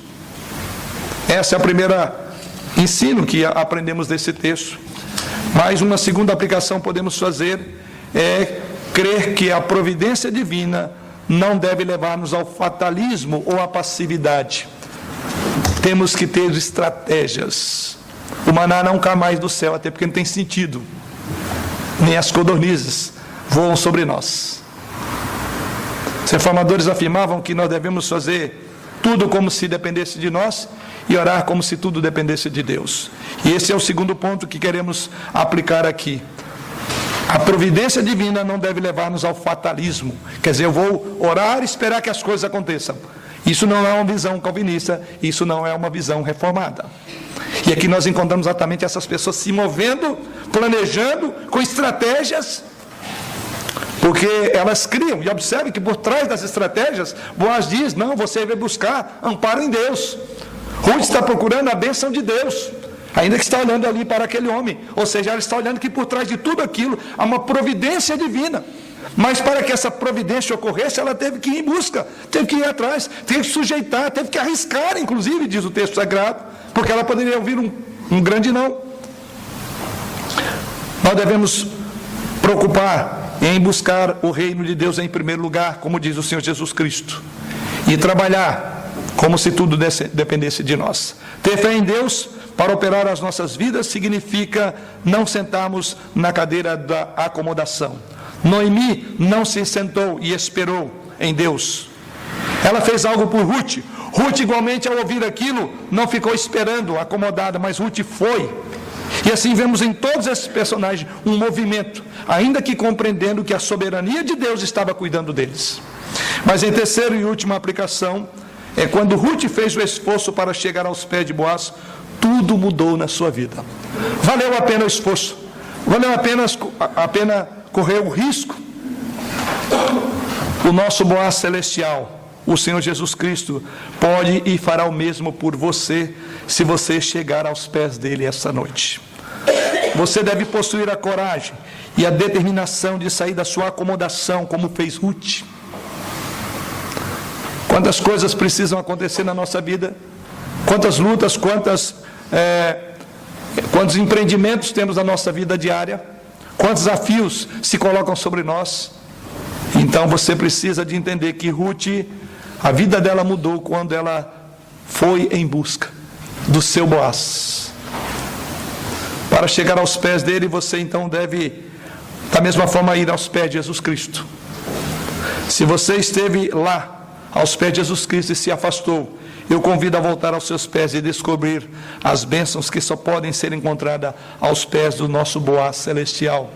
Essa é a primeira ensino que aprendemos desse texto. Mas uma segunda aplicação podemos fazer é crer que a providência divina não deve levar-nos ao fatalismo ou à passividade. Temos que ter estratégias. O maná não cai mais do céu, até porque não tem sentido. nem as codornizes voam sobre nós. Os reformadores afirmavam que nós devemos fazer tudo como se dependesse de nós e orar como se tudo dependesse de Deus. E esse é o segundo ponto que queremos aplicar aqui. A providência divina não deve levar-nos ao fatalismo. Quer dizer, eu vou orar e esperar que as coisas aconteçam. Isso não é uma visão calvinista, isso não é uma visão reformada. E aqui nós encontramos exatamente essas pessoas se movendo, planejando, com estratégias, porque elas criam. E observe que por trás das estratégias, Boaz diz, não, você vai buscar amparo em Deus. Ruth está procurando a bênção de Deus, ainda que está olhando ali para aquele homem. Ou seja, ela está olhando que por trás de tudo aquilo há uma providência divina. Mas para que essa providência ocorresse, ela teve que ir em busca, teve que ir atrás, teve que sujeitar, teve que arriscar, inclusive, diz o texto sagrado, porque ela poderia ouvir um grande não. Nós devemos preocupar em buscar o reino de Deus em primeiro lugar, como diz o Senhor Jesus Cristo, e trabalhar como se tudo dependesse de nós. Ter fé em Deus para operar as nossas vidas significa não sentarmos na cadeira da acomodação. Noemi não se sentou e esperou em Deus. Ela fez algo por Ruth. Ruth, igualmente, ao ouvir aquilo, não ficou esperando, acomodada, mas Ruth foi. E assim vemos em todos esses personagens um movimento, ainda que compreendendo que a soberania de Deus estava cuidando deles. Mas em terceira e última aplicação, é quando Ruth fez o esforço para chegar aos pés de Boaz, tudo mudou na sua vida. Valeu a pena o esforço, valeu a pena correr o risco. O nosso Boaz celestial, o Senhor Jesus Cristo, pode e fará o mesmo por você, se você chegar aos pés dele essa noite. Você deve possuir a coragem e a determinação de sair da sua acomodação, como fez Ruth. Quantas coisas precisam acontecer na nossa vida, quantas lutas, quantos empreendimentos temos na nossa vida diária, quantos desafios se colocam sobre nós. Então você precisa de entender que Ruth, a vida dela mudou quando ela foi em busca do seu Boaz. Para chegar aos pés dele, você então deve, da mesma forma, ir aos pés de Jesus Cristo. Se você esteve lá, aos pés de Jesus Cristo, e se afastou, eu convido a voltar aos seus pés e descobrir as bênçãos que só podem ser encontradas aos pés do nosso Boaz celestial.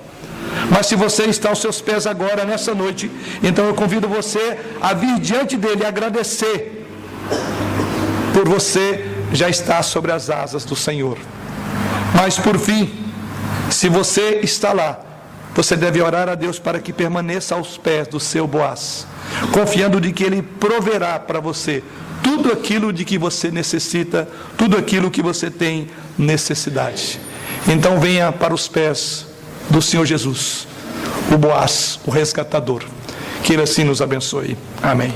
Mas se você está aos seus pés agora, nessa noite, então eu convido você a vir diante dele e agradecer por você já estar sobre as asas do Senhor. Mas por fim, se você está lá, você deve orar a Deus para que permaneça aos pés do seu Boaz, confiando de que ele proverá para você tudo aquilo de que você necessita, tudo aquilo que você tem necessidade. Então venha para os pés do Senhor Jesus, o Boaz, o resgatador. Que ele assim nos abençoe. Amém.